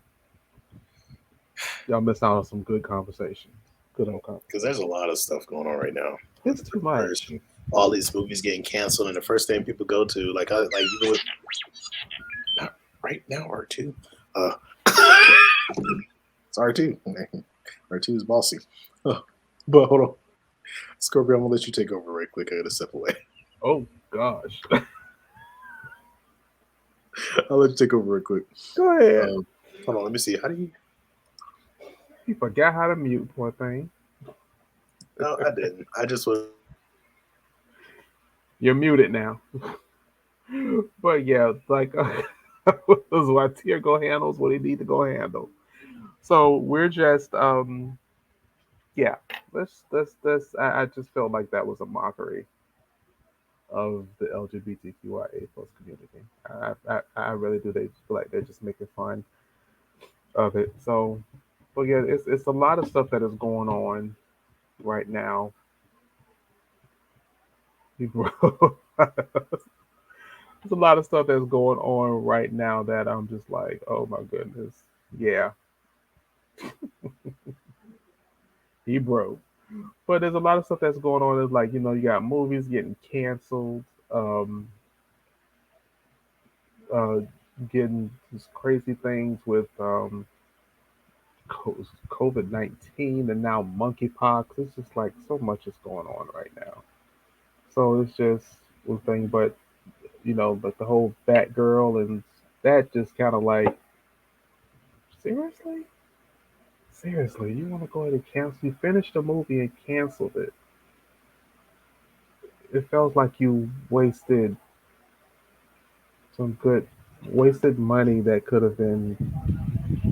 y'all miss out on some good conversation. Good old
Because
conversation.
there's a lot of stuff going on right now with
It's
the
too
Predators
much.
and all these movies getting canceled, and the first thing people go to, like even with not right now R2. Uh, it's R2. R2 is bossy. But hold on, Scorpio, I'm gonna let you take over right quick. I gotta step away.
Oh gosh.
I'll let you take over right quick.
Go ahead.
Um, Hold on, let me see. How do you?
He forgot how to mute. Poor thing.
No, I didn't. I just was.
You're muted now. But yeah, like this is why Tier go handles what he need to go handle. So we're just yeah. Let's I just felt like that was a mockery of the LGBTQIA plus community. I really do. They feel like they're just making fun of it. So, but yeah, it's a lot of stuff that is going on right now. People, there's a lot of stuff that's going on right now that I'm just like, oh my goodness, yeah, he broke. But there's a lot of stuff that's going on. It's like you got movies getting canceled, um, uh, getting these crazy things with COVID-19 and now monkeypox. It's just like so much is going on right now. So it's just one thing, but but the whole Batgirl and that just kind of like seriously, seriously, you want to go ahead and cancel? You finished the movie and canceled it. It feels like you wasted. some good wasted money that could have been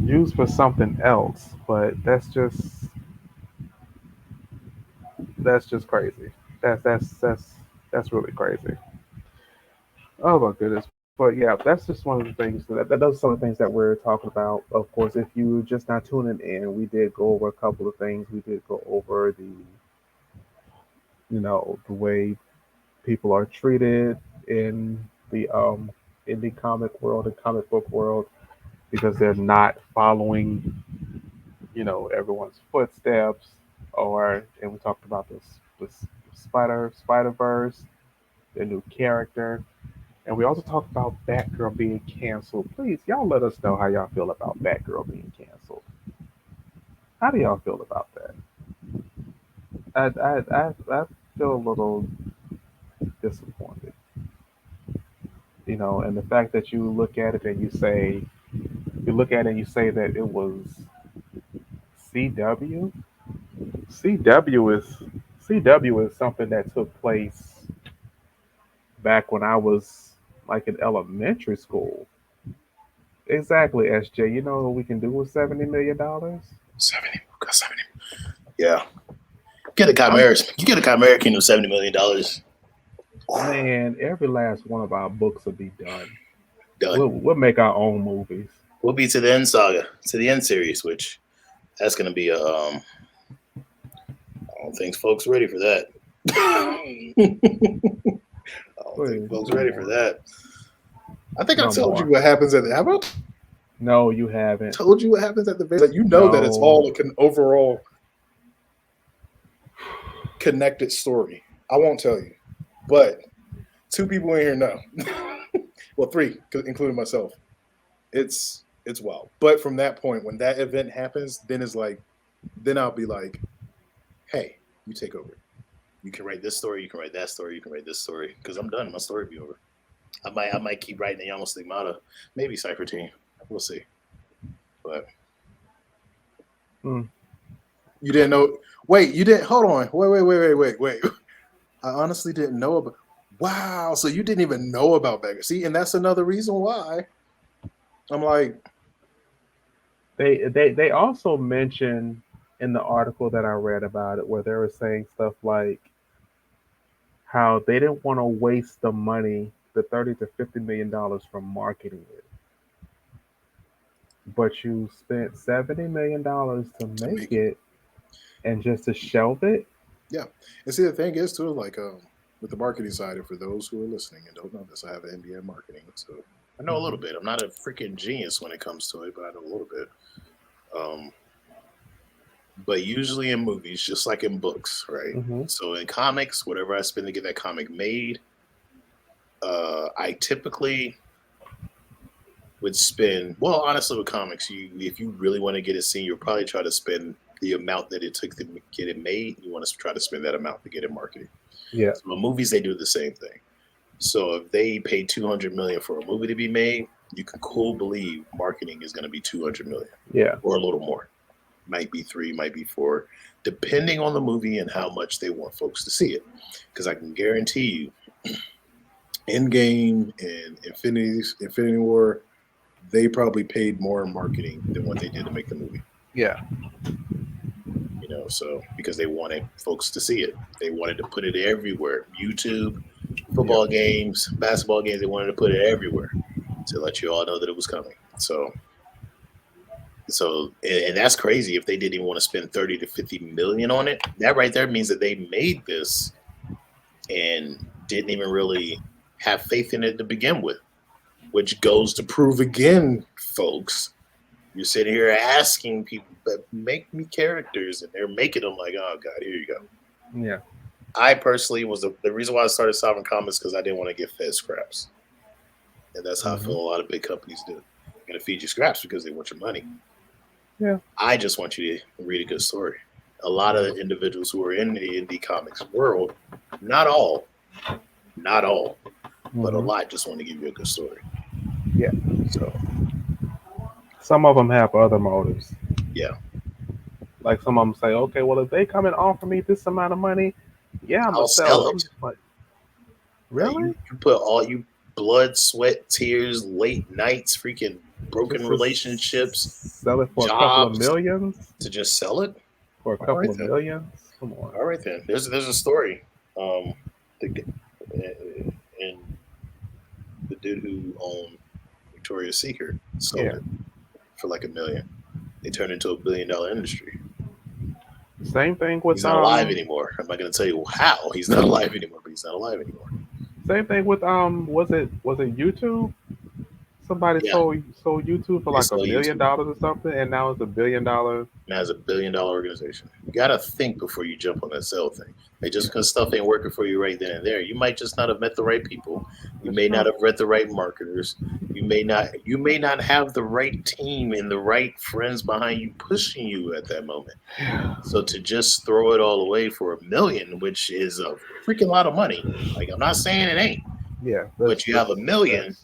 used for something else. But that's just crazy. That's really crazy. Oh my goodness. But yeah, that's just one of the things those are some of the things that we're talking about. Of course, if you're just not tuning in, we did go over a couple of things. We did go over the way people are treated in the comic world and comic book world because they're not following everyone's footsteps. And we talked about this Spider Verse, the new character. And we also talked about Batgirl being canceled. Please, y'all let us know how y'all feel about Batgirl being canceled. How do y'all feel about that? I feel a little disappointed, and the fact that you look at it and you say that it was CW. CW is CW is something that took place back when I was like in elementary school. Exactly, SJ. You know what we can do with $70 million?
70, got 70. Yeah. Get a
I'm
Chimera. You get a Chimera King of $70 million.
Man, every last one of our books will be done.
Done.
We'll make our own movies.
We'll be to the end saga, to the end series, which that's gonna be a I don't think folks ready for that. I don't think
Please,
folks
no
ready for
more.
that. I think I
No
told you
more.
what happens at the. Have I
No, you haven't.
told you what happens at the very? Like, you know that it's
No.
all an overall connected story. I won't tell you, but two people in here know. Well, three, including myself. It's wild. But from that point, when that event happens, then it's like, then I'll be like, hey, you take over. You can write this story. You can write that story. You can write this story because I'm done. My story will be over. I might keep writing the Yama Stigmata, maybe Cypher Team. We'll see. But
Mm.
you didn't know. Wait, you didn't. Hold on. Wait. I honestly didn't know about. Wow. So you didn't even know about Beggar. See, and that's another reason why I'm like,
They also mentioned in the article that I read about it where they were saying stuff like how they didn't want to waste the money, the $30 to $50 million from marketing it, but you spent $70 million to
to
make
make it.
it and just to shelve it.
Yeah. And see, the thing is, too, like, with the marketing side, and for those who are listening and don't know this, I have an MBA in marketing. So I know a little
Mhm.
bit. I'm not a freaking genius when it comes to it, but I know a little bit. Um, but usually in movies, just like in books, right?
Mhm.
So in comics, whatever I spend to get that comic made, I typically would spend. Well, honestly, with comics, you if you really want to get it seen, you'll probably try to spend the amount that it took to get it made. You want to try to spend that amount to get it marketed.
Yeah.
So in movies, they do the same thing. So if they pay 200 million for a movie to be made, you can cool believe marketing is going to be 200 million
Yeah.
or a little more. Might be three, might be four, depending on the movie and how much they want folks to see it. Because I can guarantee you, Endgame and Infinity War, they probably paid more in marketing than what they did to make the movie.
Yeah.
So because they wanted folks to see it, they wanted to put it everywhere. YouTube,
Yeah.
football games, basketball games, they wanted to put it everywhere to let you all know that it was coming. And that's crazy if they didn't even want to spend 30 to 50 million on it. That right there means that they made this and didn't even really have faith in it to begin with, which goes to prove again, folks. You're sitting here asking people, but make me characters, and they're making them like, oh God, here you go.
Yeah.
I personally was the reason why I started Sovereign Comics because I didn't want to get fed scraps, and that's how I feel
Mhm.
a lot of big companies do. They're gonna feed you scraps because they want your money.
Yeah.
I just want you to read a good story. A lot of individuals who are in the indie comics world, not all, not all, but a
Mhm.
lot just want to give you a good story.
Yeah.
So
Some of them have other motives.
yeah,
Like some of them say, okay, well, if they come and offer me this amount of money, yeah, I'm
I'll
gonna sell
sell
it.
it.
I'm just like,
Like
really?
you blood, sweat, tears, late nights, freaking broken relationships,
sell it for a couple of
jobs
millions.
to just sell it.
For a
All
couple
right
of
then.
millions. Come on.
All right then. There's a story. And the dude who owned Victoria's Secret sold it for like $1 million. They turned into $1 billion industry.
Same thing with
He's not alive anymore. I'm not going to tell you how he's not alive anymore, but he's not alive anymore.
Same thing with was it YouTube? Somebody sold YouTube for like $1 million or something, and now it's $1 billion.
Now it's $1 billion organization. You gotta think before you jump on that sell thing. Like just because stuff ain't working for you right then and there, you might just not have met the right people. You may not have read the right marketers. You may not have the right team and the right friends behind you pushing you at that moment. So to just throw it all away for $1 million, which is a freaking lot of money. Like I'm not saying it ain't.
Yeah.
But you have $1 million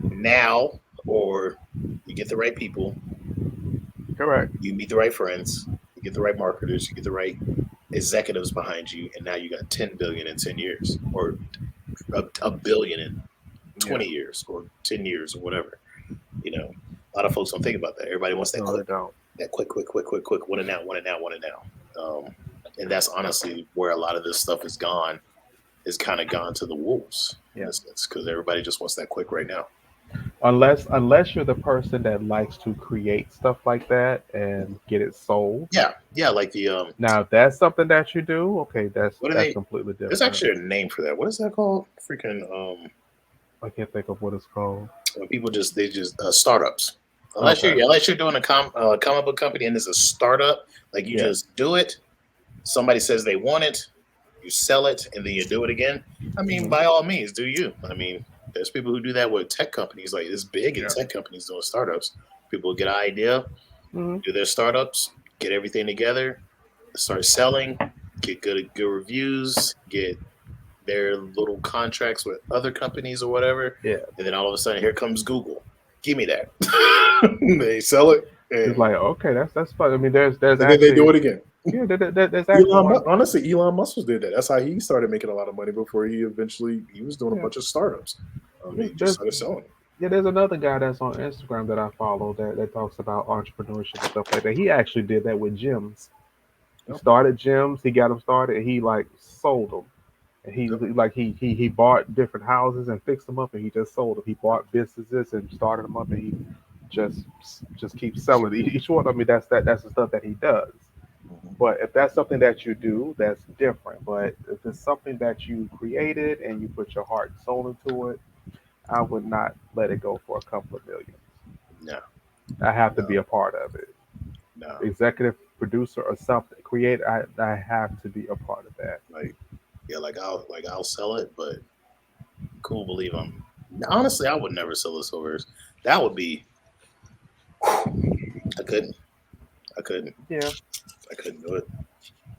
now, or you get the right people.
Correct.
You meet the right friends, you get the right marketers, you get the right executives behind you, and now you got 10 billion in 10 years, or a billion in 20 years, or 10 years, or whatever. You know, a lot of folks don't think about that. Everybody wants that quick, want it now. And that's honestly where a lot of this stuff is gone. Is kind of gone to the wolves. Yes, because everybody just wants that quick right now.
Unless you're the person that likes to create stuff like that and get it sold.
Yeah, like the
Now if that's something that you do, okay, that's completely different.
There's actually a name for that. What is that called? Freaking
I can't think of what it's called.
When people just startups. Unless you're doing a comic book company and it's a startup, like you just do it. Somebody says they want it, you sell it, and then you do it again. I mean, by all means, do you? I mean, there's people who do that with tech companies. Like it's big in tech companies doing startups. People get an idea, do their startups, get everything together, start selling, get good reviews, get their little contracts with other companies or whatever.
Yeah.
And then all of a sudden, here comes Google. Give me that. They sell it. And
it's like, okay, that's fun. I mean, there's
and then they do it again.
Yeah, there's actually
honestly, Elon Musk did that. That's how he started making a lot of money before he was doing a bunch of startups. He just started selling.
Yeah, there's another guy that's on Instagram that I follow that talks about entrepreneurship and stuff like that. He actually did that with gyms. He started gyms, he got them started, and he like sold them. And he bought different houses and fixed them up, and he just sold them. He bought businesses and started them up, and he just keeps selling each one. I mean, that's the stuff that he does. But if that's something that you do, that's different. But if it's something that you created and you put your heart and soul into it, I would not let it go for a couple of million.
No.
I have to be a part of it.
No.
Executive producer or something. Create. I have to be a part of that.
I'll sell it, but cool believe I'm honestly I would never sell this over. That would be I couldn't.
Yeah.
I couldn't do it.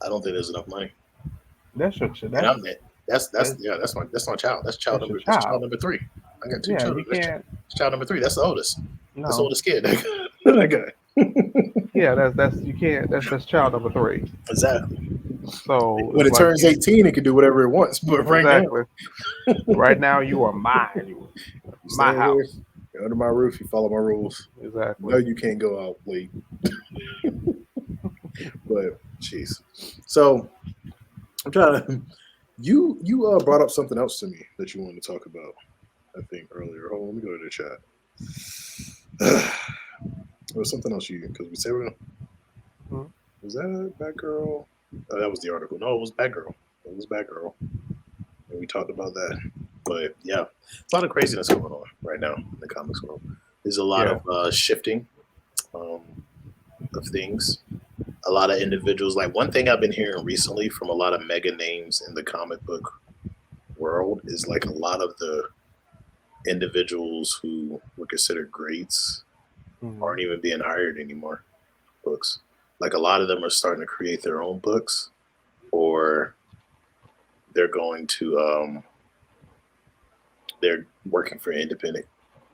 I don't think there's enough money.
That's your child.
That's my child. That's child number 3. I got 2 children. That's child number 3. That's the oldest. No. That's the oldest kid. That guy.
Yeah, that's you can't. That's child number 3.
Exactly.
So
when it turns 18, it can do whatever it wants. But
right now you are mine. You my house.
You're under my roof. You follow my rules.
Exactly.
No, you can't go out late. But jeez. So I'm trying to. You brought up something else to me that you wanted to talk about. I think earlier. Hold on, let me go to the chat. There was something else because we said we're gonna. Was that Batgirl? Oh, that was the article. No, it was Batgirl. And we talked about that. But yeah, a lot of craziness going on right now in the comics world. There's a lot of shifting of things. A lot of individuals. Like one thing I've been hearing recently from a lot of mega names in the comic book world is like a lot of the individuals who were considered greats aren't even being hired anymore. Books. Like a lot of them are starting to create their own books, or they're going to they're working for independent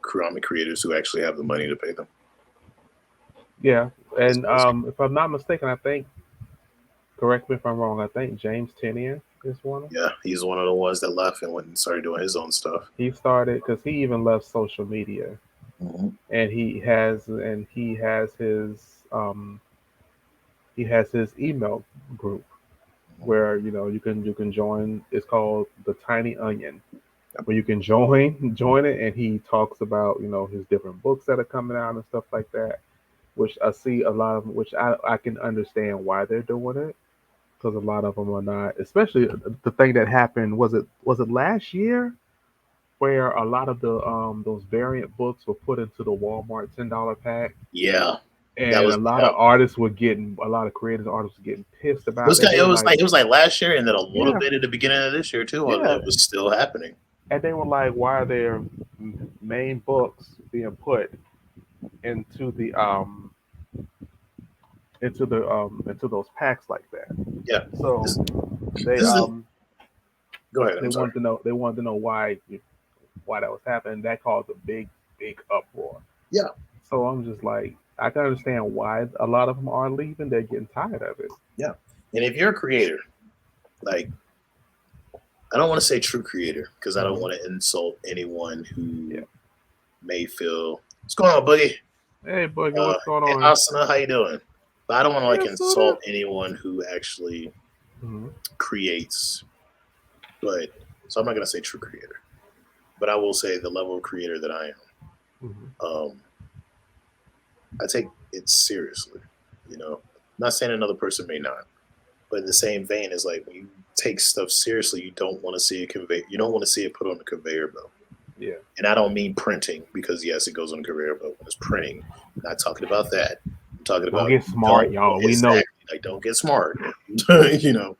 comic creators who actually have the money to pay them.
Yeah, and if I'm not mistaken, I think, correct me if I'm wrong, I think James Tynion Is one of them?
Yeah, he's one of the ones that left and went and started doing his own stuff.
He started because he even left social media,
Mm-hmm.
and he has his email group where you can join. It's called the Tiny Onion, where you can join it, and he talks about his different books that are coming out and stuff like that. Which I see a lot of, which I can understand why they're doing it because a lot of them are not. Especially the thing that happened was it last year where a lot of the those variant books were put into the Walmart $10 pack,
Yeah, that
and
was
a lot of creative artists were getting pissed
it
about
was
that. They were like,
it was like last year and then a little
yeah,
bit at the beginning of this year too.
yeah,
It was still happening.
and they were like, why are their main books being put into the into those packs like that?
Yeah,
So
this,
they
this is the, go ahead.
they
I'm sorry.
wanted to know why that was happening. That caused a big uproar.
Yeah,
So I'm just like, I can understand why a lot of them are leaving. They're getting tired of it.
yeah. And if you're a creator, like I don't want to say true creator because I don't
Hmm.
want to insult anyone
Yeah.
who may feel what's going on, Boogie?
Hey, Boogie, what's going
Hey,
on?
Asuna, how you doing? But I don't want to like
Yes, sir.
insult anyone who actually
Hmm.
creates. But so I'm not gonna say true creator, but I will say the level of creator that I am.
Hmm.
I take it seriously. You know, I'm not saying another person may not, but in the same vein, is like when you take stuff seriously, you don't want to see it convey. You don't want to see it put on the conveyor belt.
Yeah.
And I don't mean printing because yes, it goes on the conveyor belt when it's printing. I'm not talking about that. I'm talking
Don't
about
get smart,
don't
y'all. We know.
exactly like don't get smart. you know,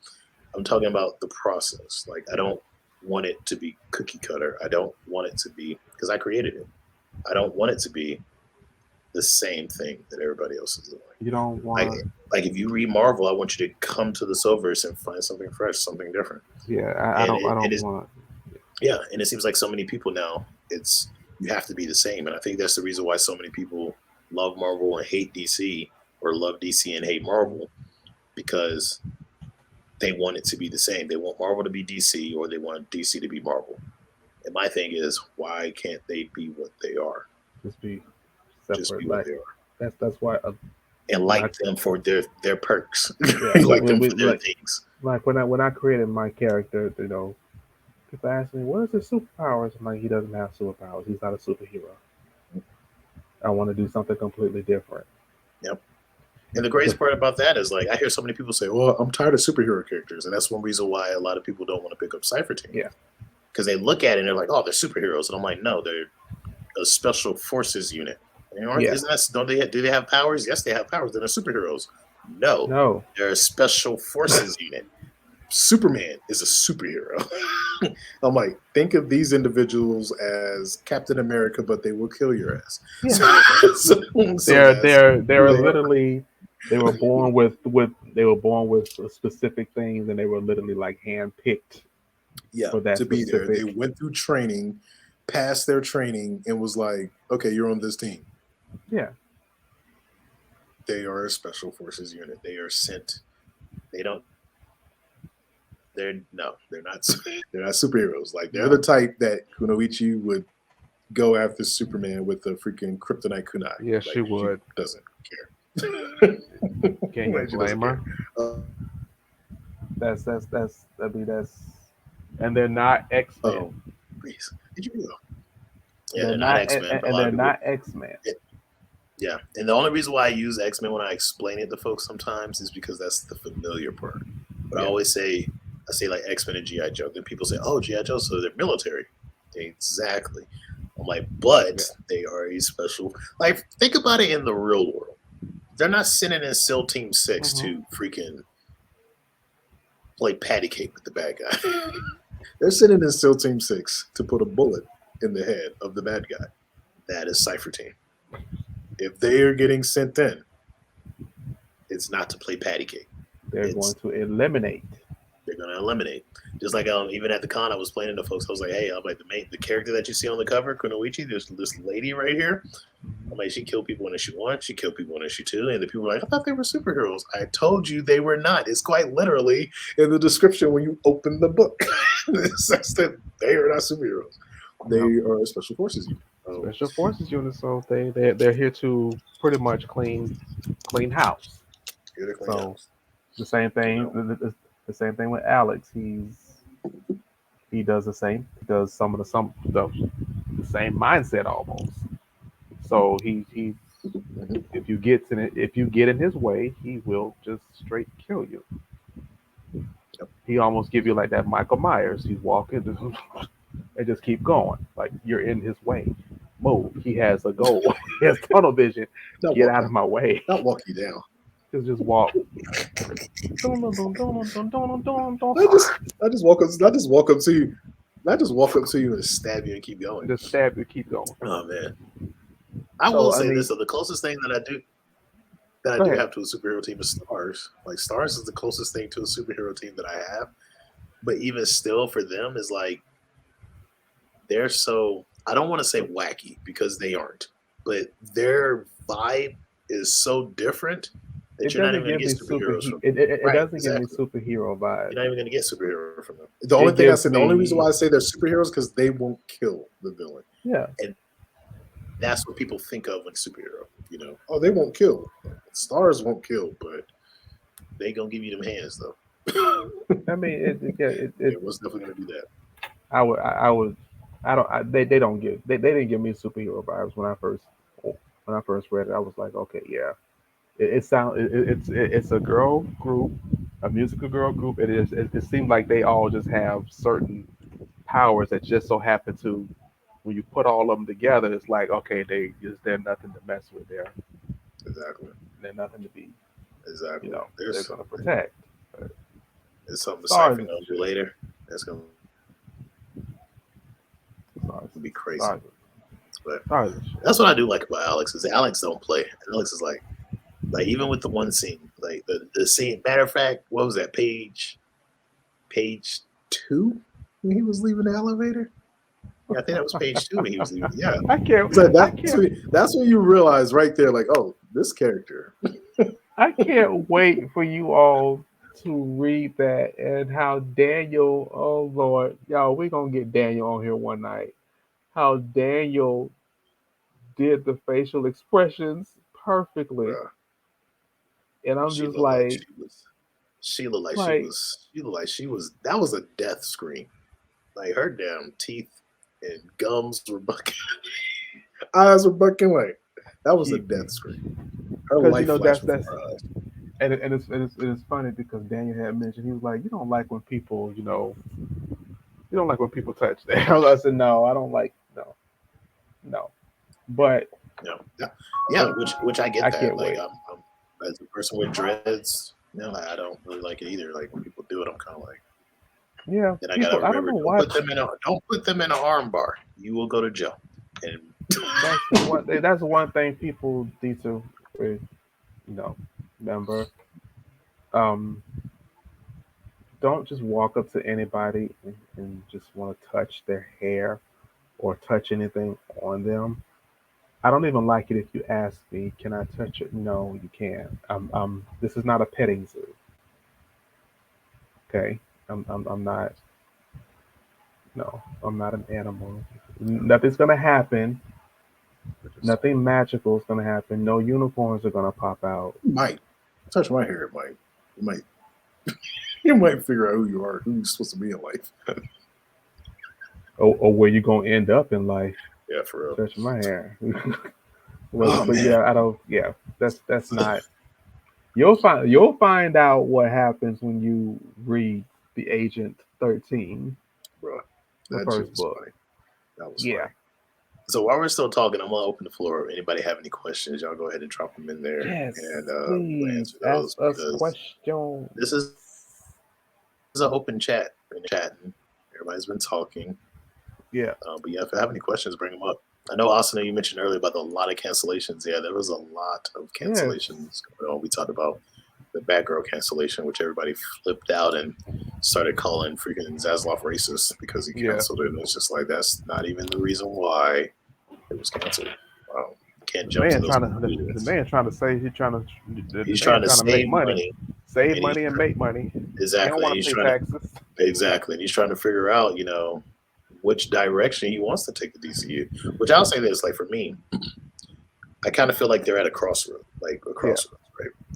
I'm talking about the process. Like I don't want it to be cookie cutter. I don't want it to be because I created it. I don't want it to be the same thing that everybody else is doing.
You don't
Like
want.
like if you read Marvel, I want you to come to the Silververse and find something fresh, something different.
Yeah, I
And
don't. I
it
don't
is
want.
yeah, and it seems like so many people now it's you have to be the same. And I think that's the reason why so many people love Marvel and hate DC or love DC and hate Marvel because they want it to be the same. They want Marvel to be DC or they want DC to be Marvel. And my thing is, why can't they be what they are?
Just be
Just
separate.
be what
Like
they are.
that's why
And
when I
like them for their perks.
yeah
like them
we
for their
like
things.
when I created my character, people ask me what is his superpowers. I'm like, he doesn't have superpowers. He's not a superhero. I want to do something completely different.
Yep. And the greatest part about that is like I hear so many people say, "Well, I'm tired of superhero characters," and that's one reason why a lot of people don't want to pick up Cipher Team
Yeah,
because they look at it and they're like, "Oh, they're superheroes," and I'm like, "No, they're a special forces unit.
yeah.
Isn't that don't they do they have powers? Yes, they have powers. They're superheroes. No,
No,
they're a special forces unit. Superman is a superhero. I'm like, think of these individuals as Captain America, but they will kill your ass.
yeah.
So that's who
They're
they are.
literally they were born with specific things, and they were literally like handpicked
Yeah,
for that
to be there. They
specific.
went through training, passed their training, and was like, okay, you're on this team.
Yeah,
They are a special forces unit. They are sent. They don't. They're no. They're not. They're not superheroes. Like they're the
no.
type that Kunoichi would go after Superman with the freaking kryptonite kunai.
Yes, she
Like she
would.
doesn't care.
Can you
Like she doesn't
blame
care.
her? I mean and they're not X Men.
Oh, please. Did you know? Yeah,
They're
they're not
not,
X Men, but a
and
lot
they're
of people.
not X Men.
Yeah, and the only reason why I use X Men when I explain it to folks sometimes is because that's the familiar part. But I
Yeah,
always say, I say like X Men and GI Joe. Then people say, "Oh, GI Joe, so they're military." Exactly. I'm like, but
yeah.
they are a special. Like, think about it in the real world. They're not sending in SEAL Team 6
Hmm.
to freaking play patty cake with the bad guy. They're sending in SEAL Team 6 to put a bullet in the head of the bad guy. That is Cypher Team. If they are getting sent in, it's not to play patty cake.
They're going
It's
to eliminate.
They're gonna eliminate. Just like even at the con, I was playing to folks. I was like, "Hey, I'm like the character that you see on the cover, Kunoichi. There's this lady right here. I'm like, she killed people in issue 1. She killed people in issue 2. And the people were like, I thought they were superheroes. I told you they were not. It's quite literally in the description when you open the book. It says that they are not superheroes. They are a special forces unit.
Special forces unit, so they're here to pretty much clean house.
Here to clean
So
house.
the same thing.
You know?
The same thing with Alex. He does the same. He does some of the same mindset almost. So he if you get in his way, he will just straight kill you.
Yep.
He almost give you like that Michael Myers. He's walking and just keep going. Like you're in his way. Move. He has a goal. He has tunnel vision. Get out of my way.
Not walk you down.
Just walk.
I just walk up to you. Not just walk up to you and stab you and keep going.
Just stab you, keep going.
Oh man. I will say this. So the closest thing that I do have to a superhero team is Stars. Like Stars is the closest thing to a superhero team that I have. But even still, for them, is like they're so, I don't want to say wacky because they aren't, but their vibe is so different that you're not even going to get superheroes from them.
It doesn't give me superhero vibe.
You're not even going to get superhero from them. The only thing I said, the only reason why I say they're superheroes because they won't kill the villain.
Yeah.
And that's what people think of when superhero. You know, oh, they won't kill. Stars won't kill, but they gonna give you them hands though.
I mean, it
was definitely gonna do that.
They didn't give me superhero vibes when I first read it. I was like, okay, yeah, it's a girl group, a musical girl group. It seemed like they all just have certain powers that just so happen to, when you put all of them together, it's like, okay, they're nothing to mess with there.
Exactly.
They're nothing to be.
Exactly.
You know, they're going to
something.
protect.
There's something to siphon on you later. That's going to be crazy. But that's what I do like about Alex is Alex don't play. Alex is like even with the one scene, like the scene. Matter of fact, what was that page 2 when he was leaving the elevator? Yeah, I think that was page 2 when he was leaving. Yeah,
I can't.
So that's when you realize right there, like, oh, this character.
I can't wait for you all to read that and how Daniel. Oh Lord, y'all, we're gonna get Daniel on here one night. How Daniel did the facial expressions perfectly, and I'm just like,
she looked like she was. That was a death scream. Like her damn teeth and gums were bucking, eyes were bucking. Like that was a death scream. Her life flashed before her eyes.
And it's funny because Daniel had mentioned, he was like, you don't like when people, you don't like when people touch that. I said, no, I don't like, no. But
yeah, which I get
I
that.
Can't
like
wait.
I'm as a person with dreads, I don't really like it either. Like when people do it, I'm kind of like,
yeah.
Then I gotta remember, don't put them in an arm bar. You will go to jail. And
that's one thing people need to, remember. Don't just walk up to anybody and just want to touch their hair or touch anything on them. I don't even like it if you ask me, can I touch it? No, you can't. This is not a petting zoo. Okay? I'm not. No, I'm not an animal. Nothing's gonna happen. Nothing magical is gonna happen. No unicorns are gonna pop out.
You might touch my hair. You might figure out who you are, who you're supposed to be in life,
or where you're gonna end up in life.
Yeah, for real.
Touch my hair. But yeah, I don't. Yeah, that's not. You'll find out what happens when you read the Agent 13.
Bro,
the first book.
Funny. That was funny. So while we're still talking, I'm gonna open the floor. If anybody have any questions, y'all go ahead and drop them in there.
Yes,
and
please
we'll answer those.
ask us questions.
This is an open chat. We're chatting. Everybody's been talking.
Yeah.
But yeah, if you have any questions, bring them up. I know, Asuna, you mentioned earlier about a lot of cancellations. Yeah, there was a lot of cancellations going on. We talked about the Batgirl cancellation, which everybody flipped out and started calling freaking Zaslav racist because he canceled it. And it's just like, that's not even the reason why it was canceled. Can't jump to those
the man trying to say
he's
the
trying
man
to
trying to make
save
money, and make money.
Exactly.
He don't want to pay taxes.
Exactly. And he's trying to figure out, which direction he wants to take the DCU. Which I'll say this, like for me, I kind of feel like they're at a crossroad, right?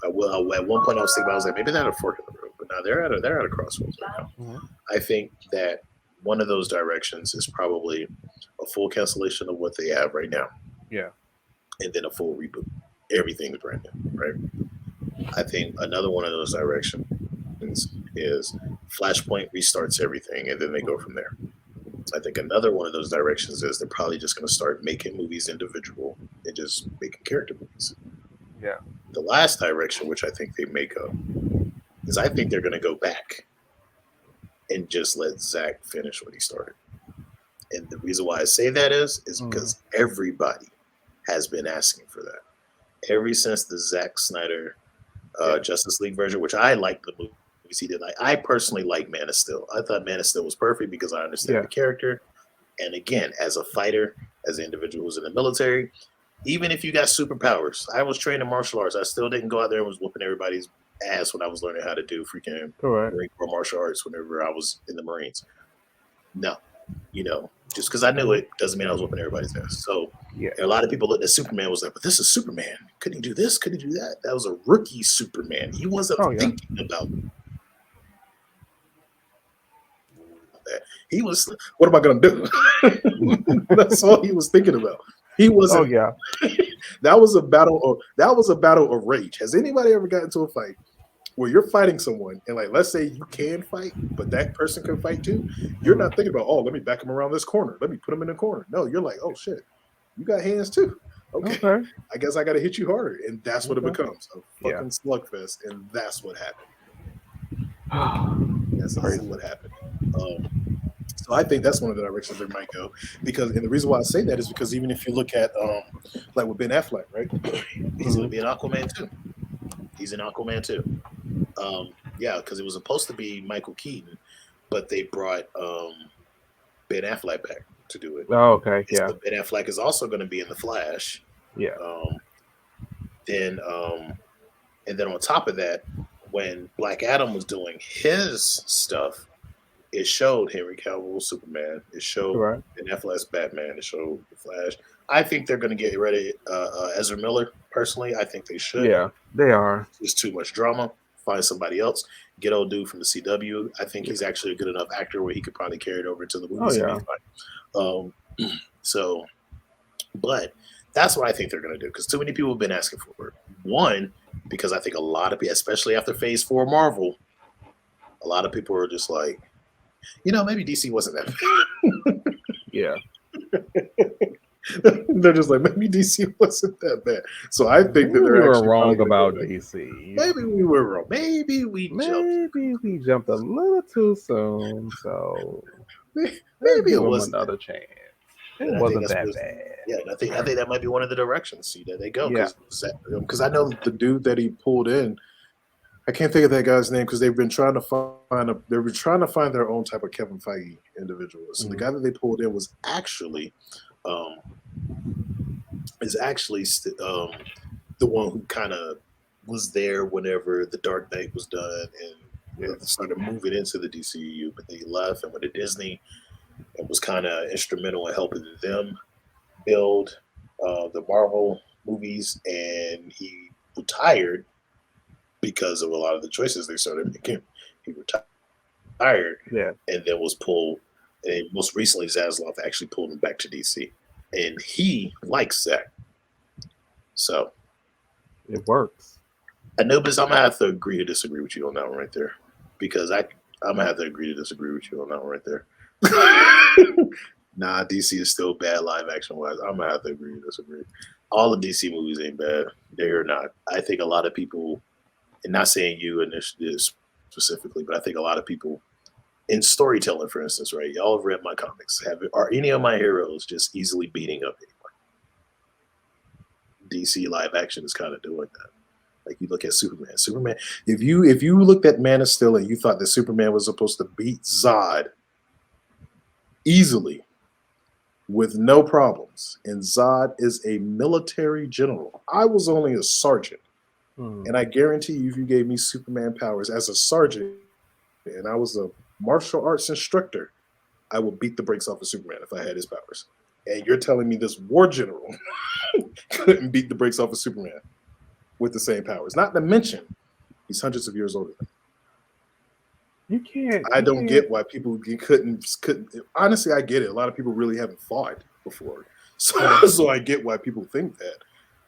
At one point I was thinking about, I was like, maybe they're at a fork in the road, but now they're at a crossroads right now.
Mm-hmm.
I think that one of those directions is probably a full cancellation of what they have right now.
Yeah.
And then a full reboot. Everything is brand new, right? I think another one of those directions is Flashpoint restarts everything and then they go from there. I think another one of those directions is they're probably just going to start making movies individual and just making character movies.
Yeah.
The last direction, which I think they make up, is I think they're going to go back and just let Zack finish what he started. And the reason why I say that is because everybody has been asking for that. Ever since the Zack Snyder Justice League version, which I like the movies he did. I personally like Man of Steel. I thought Man of Steel was perfect because I understand the character. And again, as a fighter, as an individual who's in the military, even if you got superpowers, I was trained in martial arts. I still didn't go out there and was whooping everybody's ass when I was learning how to do freaking Marine Corps martial arts whenever I was in the Marines. No, just because I knew it doesn't mean I was whooping everybody's ass. So a lot of people looked at Superman was like, but this is Superman. Couldn't he do this? Couldn't he do that? That was a rookie Superman. He wasn't thinking about that. He was, what am I going to do? That's all he was thinking about. He wasn't.
Oh yeah.
That was a battle of rage. Has anybody ever gotten into a fight where you're fighting someone and, like, let's say you can fight, but that person can fight too? You're not thinking about, oh, let me back him around this corner. Let me put him in the corner. No, you're like, oh shit, you got hands too. Okay. I guess I got to hit you harder, and that's what it becomes, a fucking slugfest, and that's what happened. That's what happened. So I think that's one of the directions they might go, and the reason why I say that is because even if you look at like with Ben Affleck, right? He's going to be an Aquaman too. He's in Aquaman too. Because it was supposed to be Michael Keaton, but they brought Ben Affleck back to do it.
Oh, okay. Yeah.
So Ben Affleck is also going to be in The Flash.
Yeah.
And then on top of that, when Black Adam was doing his stuff, it showed Henry Cavill Superman. It showed Ben Affleck's Batman. It showed The Flash. I think they're going to get rid of Ezra Miller. Personally, I think they should.
Yeah, they are.
There's too much drama. Find somebody else. Get old dude from the CW. I think he's actually a good enough actor where he could probably carry it over to the movies. Oh, yeah. But that's what I think they're going to do, because too many people have been asking for it. One, because I think a lot of people, especially after Phase 4 Marvel, a lot of people are just like, maybe DC wasn't that bad.
Yeah.
They're just like, maybe DC wasn't that bad. So I think that they're
actually wrong about DC.
Maybe we were wrong. Maybe we
jumped a little too soon. So
maybe it was
another chance. It wasn't that bad.
Yeah, and I think that might be one of the directions. See, that they go. Because I know the dude that he pulled in, I can't think of that guy's name, because they've been trying to find their own type of Kevin Feige individual. So the guy that they pulled in was actually the one who kind of was there whenever The Dark Knight was done and started moving into the DCU, but they left and went to Disney and was kind of instrumental in helping them build the Marvel movies, and he retired because of a lot of the choices they started making. He retired, and then was pulled. And most recently, Zaslav actually pulled him back to DC, and he likes Zack. So
it works.
Anubis, I'm gonna have to agree to disagree with you on that one right there, because I'm gonna have to agree to disagree with you on that one right there. Nah, DC is still bad live action wise. I'm gonna have to agree to disagree. All the DC movies ain't bad. They're not. I think a lot of people, and not saying you and this specifically, but I think a lot of people in storytelling, for instance, right? Y'all have read my comics. Are any of my heroes just easily beating up anyone? DC live action is kind of doing that. Like you look at Superman. Superman, if you looked at Man of Steel and you thought that Superman was supposed to beat Zod easily with no problems, and Zod is a military general. I was only a sergeant, and I guarantee you, if you gave me Superman powers as a sergeant, and I was a martial arts instructor, I would beat the brakes off of Superman if I had his powers. And you're telling me this war general couldn't beat the brakes off of Superman with the same powers? Not to mention, he's hundreds of years older than
You can't.
I don't get why people couldn't. Honestly, I get it. A lot of people really haven't fought before, so I get why people think that.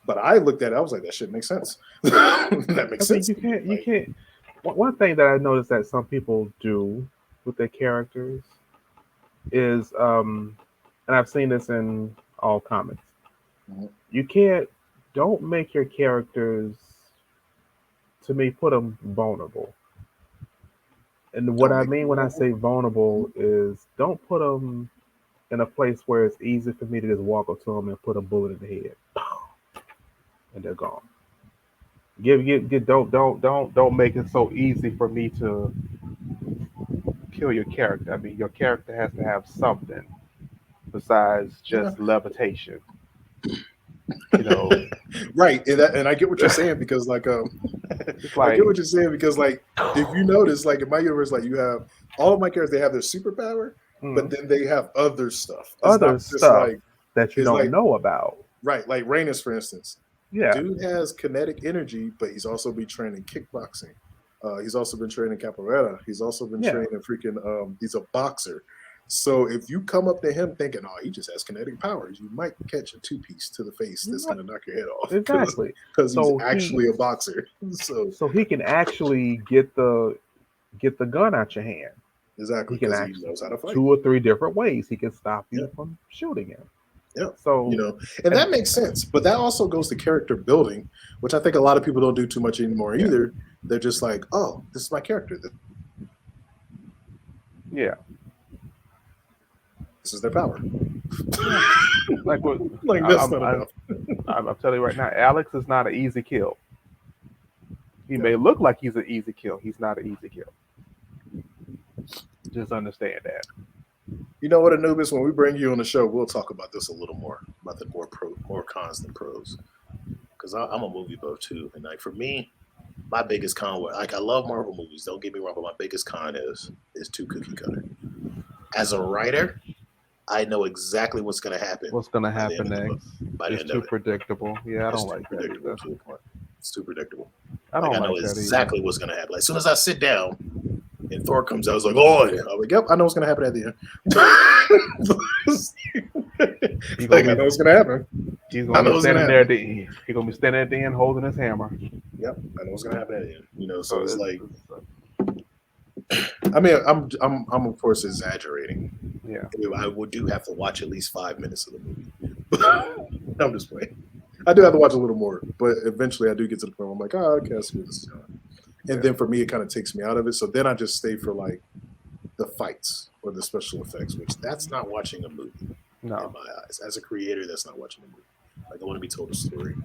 But I looked at it, I was like, that shit makes sense. That makes sense.
You can't. You can't. One thing that I noticed that some people do with their characters is, and I've seen this in all comics.
Mm-hmm.
You can't. Don't make your characters, to me, put them vulnerable. And what I mean when I say vulnerable is don't put them in a place where it's easy for me to just walk up to them and put a bullet in the head, and they're gone. Don't make it so easy for me to kill your character. I mean, your character has to have something besides just levitation. You know,
right? And I get what you're saying because, like, I get what you're saying because, like, if you notice, like, in my universe, like, you have all of my characters, they have their superpower, but then they have other stuff.
It's stuff that you don't know about.
Right, like Rainus, for instance.
Yeah,
dude has kinetic energy, but he's also been training kickboxing. He's also been training capoeira. He's also been training freaking. He's a boxer. So if you come up to him thinking, "Oh, he just has kinetic powers," you might catch a 2-piece to the face that's going to knock your head off.
Exactly,
because he's actually a boxer.
So he can actually get the gun out your hand.
Exactly, because he knows how to fight.
2 or 3 different ways he can stop you from shooting him.
Yeah.
So
and that makes sense. But that also goes to character building, which I think a lot of people don't do too much anymore either. They're just like, "Oh, this is my character.
Yeah.
This is their power."
like what?
Like that's not enough.
I'm telling you right now, Alex is not an easy kill. He may look like he's an easy kill. He's not an easy kill. Just understand that.
You know what, Anubis? When we bring you on the show, we'll talk about this a little more, about the more cons than pros. Because I'm a movie buff too, and like for me, my biggest con, like I love Marvel movies. Don't get me wrong, but my biggest con is too cookie cutter. As a writer, I know exactly what's going to happen.
What's going to happen next?
It's
too predictable. Yeah, I don't like that either.
It's too predictable.
I don't like
know
that
exactly what's going to happen. Like, as soon as I sit down and Thor comes out, I was like, "Oh, yeah." I'm like, "Yep, I know what's going to happen at the end." Like, I know what's going to happen.
He's going to be standing there. He's going to be standing at the end holding his hammer.
Yep, I know what's going to happen at the end. You know, so it's like, I mean, I'm of course exaggerating.
Yeah,
I do have to watch at least 5 minutes of the movie. I'm just playing. I do have to watch a little more, but eventually I do get to the point where I'm like, "Oh, okay, I see what this is going." And then for me, it kind of takes me out of it. So then I just stay for like the fights or the special effects, which that's not watching a movie.
No,
in my eyes, as a creator, that's not watching a movie. Like I want to be told a story.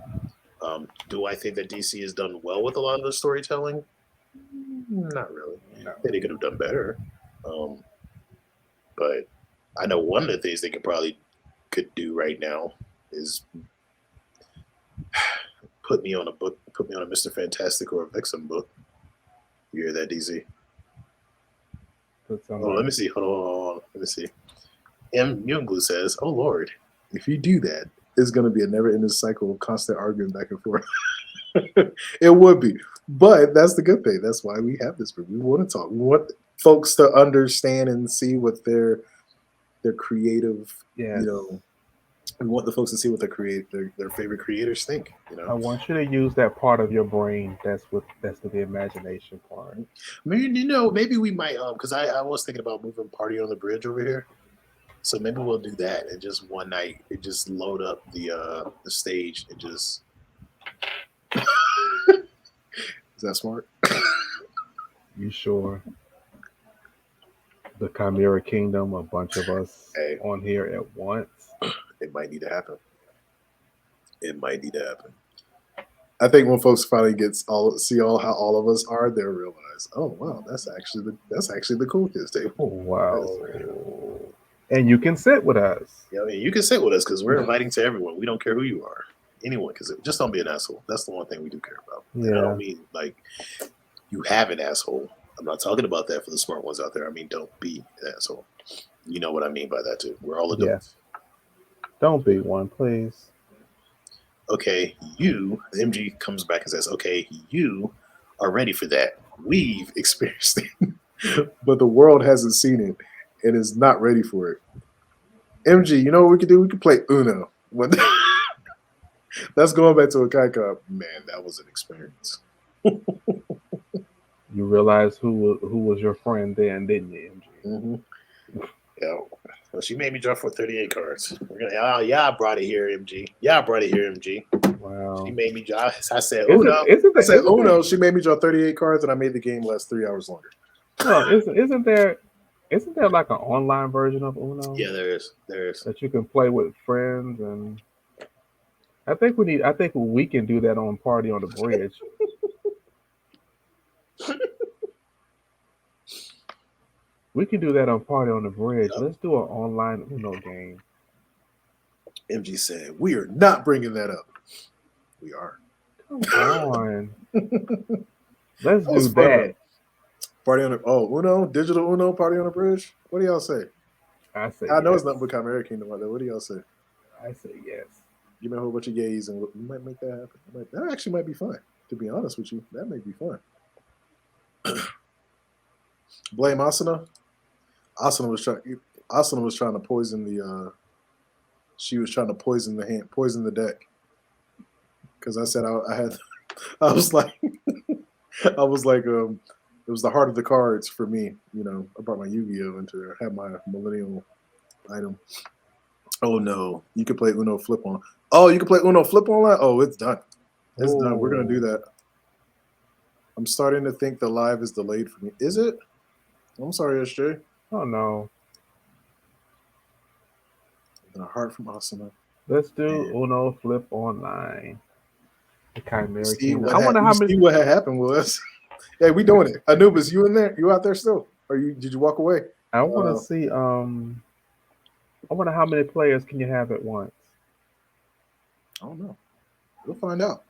Do I think that DC has done well with a lot of the storytelling? Not really. No. I think they could have done better. But I know one of the things they could do right now is put me on a Mr. Fantastic or a Vixen book. You hear that, DZ? Let me see. Hold on. Let me see. M. Munglu says, "Oh Lord, if you do that, it's going to be a never-ending cycle of constant arguing back and forth." It would be, but that's the good thing. That's why we have this. We want to talk. We want folks to understand and see what their creative, we want the folks to see what their favorite creators think.
I want you to use that part of your brain that's the imagination part.
Maybe we might because I was thinking about moving Party on the Bridge over here. So maybe we'll do that and just one night and just load up the stage and just Is that smart?
You sure? The Chimera Kingdom, a bunch of us on here at once.
It might need to happen. I think when folks finally see how all of us are, they'll realize, oh wow, that's actually the cool kids table.
Wow. And you can sit with us.
Yeah, I mean, you can sit with us because we're inviting to everyone. We don't care who you are. Anyone can sit. Just don't be an asshole. That's the one thing we do care about. And I
Yeah.
don't mean like you have an asshole. I'm not talking about that for the smart ones out there. I mean, don't be an asshole. You know what I mean by that too. We're all adults.
Don't be one, please.
Okay, MG comes back and says, okay, you are ready for that. We've experienced it, but the world hasn't seen it and is not ready for it. MG, you know what we could do? We could play Uno. That's going back to a Kai Cup. Man, that was an experience.
You realize who was your friend then, didn't you, MG?
Mm-hmm. Yeah. Well, she made me draw for 38 cards. I brought it here, MG. Yeah, I brought it here, MG.
Wow.
She made me draw. I said, Uno. She made me draw 38 cards, and I made the game last 3 hours longer.
No, isn't there like an online version of Uno?
Yeah, there is.
That you can play with friends, and I think we can do that on Party on the Bridge. We can do that on Party on the Bridge. Yep. Let's do an online Uno game.
MG said, we are not bringing that up. We are.
Come on. Let's do that.
Party on the Uno, digital Uno, Party on the Bridge. What do y'all say?
I say
I know it's not become Chimera Kingdom out there. What do y'all say?
I say yes.
Give me a whole bunch of yays and we might make that happen. That actually might be fun. To be honest with you, that may be fun. Blame Asuna. Asuna was trying to poison the. She was trying to poison the deck. Because I said I had, I was like, it was the heart of the cards for me. You know, I brought my Yu-Gi-Oh into there. I had my millennial item. Oh no, you could play Uno Flip on. Oh, you can play Uno Flip online. Oh, it's done. It's done. We're gonna do that. I'm starting to think the live is delayed for me. Is it? I'm sorry, SJ.
Oh no.
And a heart from Asuna.
Let's do Uno Flip online. The Chimera
Kingdom. I wonder see what had happened was. Hey, we doing it. Anubis, you in there? You out there still? Or did you walk away?
I want to see. I wonder how many players can you have at once.
I don't know. We'll find out.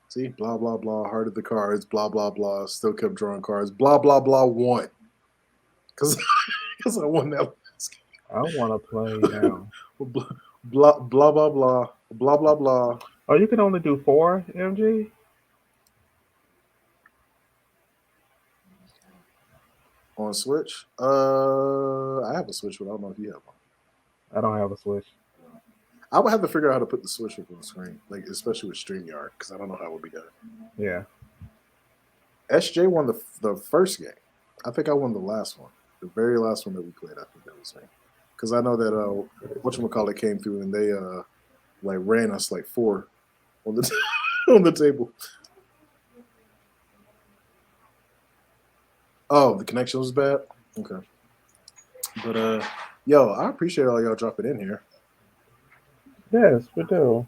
See, blah blah blah. Heart of the cards. Blah blah blah. Still kept drawing cards. Blah blah blah. Won. Because I won that.
I want to play now.
Blah blah blah blah blah blah blah.
Oh, you can only do 4, MG.
On Switch? I have a Switch, but I don't know if you have one.
I don't have a Switch.
I would have to figure out how to put the Switch up on the screen, like especially with StreamYard, because I don't know how it would be done.
Yeah.
SJ won the first game. I think I won the last one, the very last one that we played. I think that was me, because I know that whatchamacallit came through and they like ran us like 4 on the on the table. Oh, the connection was bad? Okay. But, yo, I appreciate all y'all dropping in here.
Yes, we do.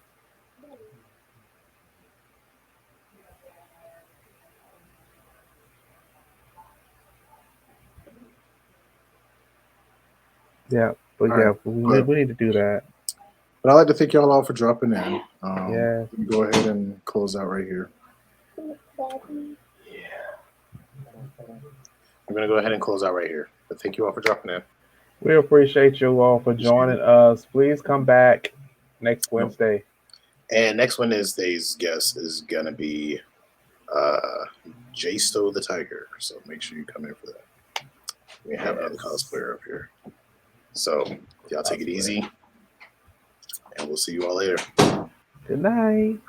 Yeah, but we need to do that.
But I'd like to thank y'all all for dropping in.
Yeah.
Go ahead and close out right here. I'm going to go ahead and close out right here. But thank you all for dropping in.
We appreciate you all for joining us. Please come back next Wednesday.
And next Wednesday's guest is going to be J-Stow the Tiger. So make sure you come in for that. We have another cosplayer up here. So y'all take it easy. And we'll see you all later.
Good night.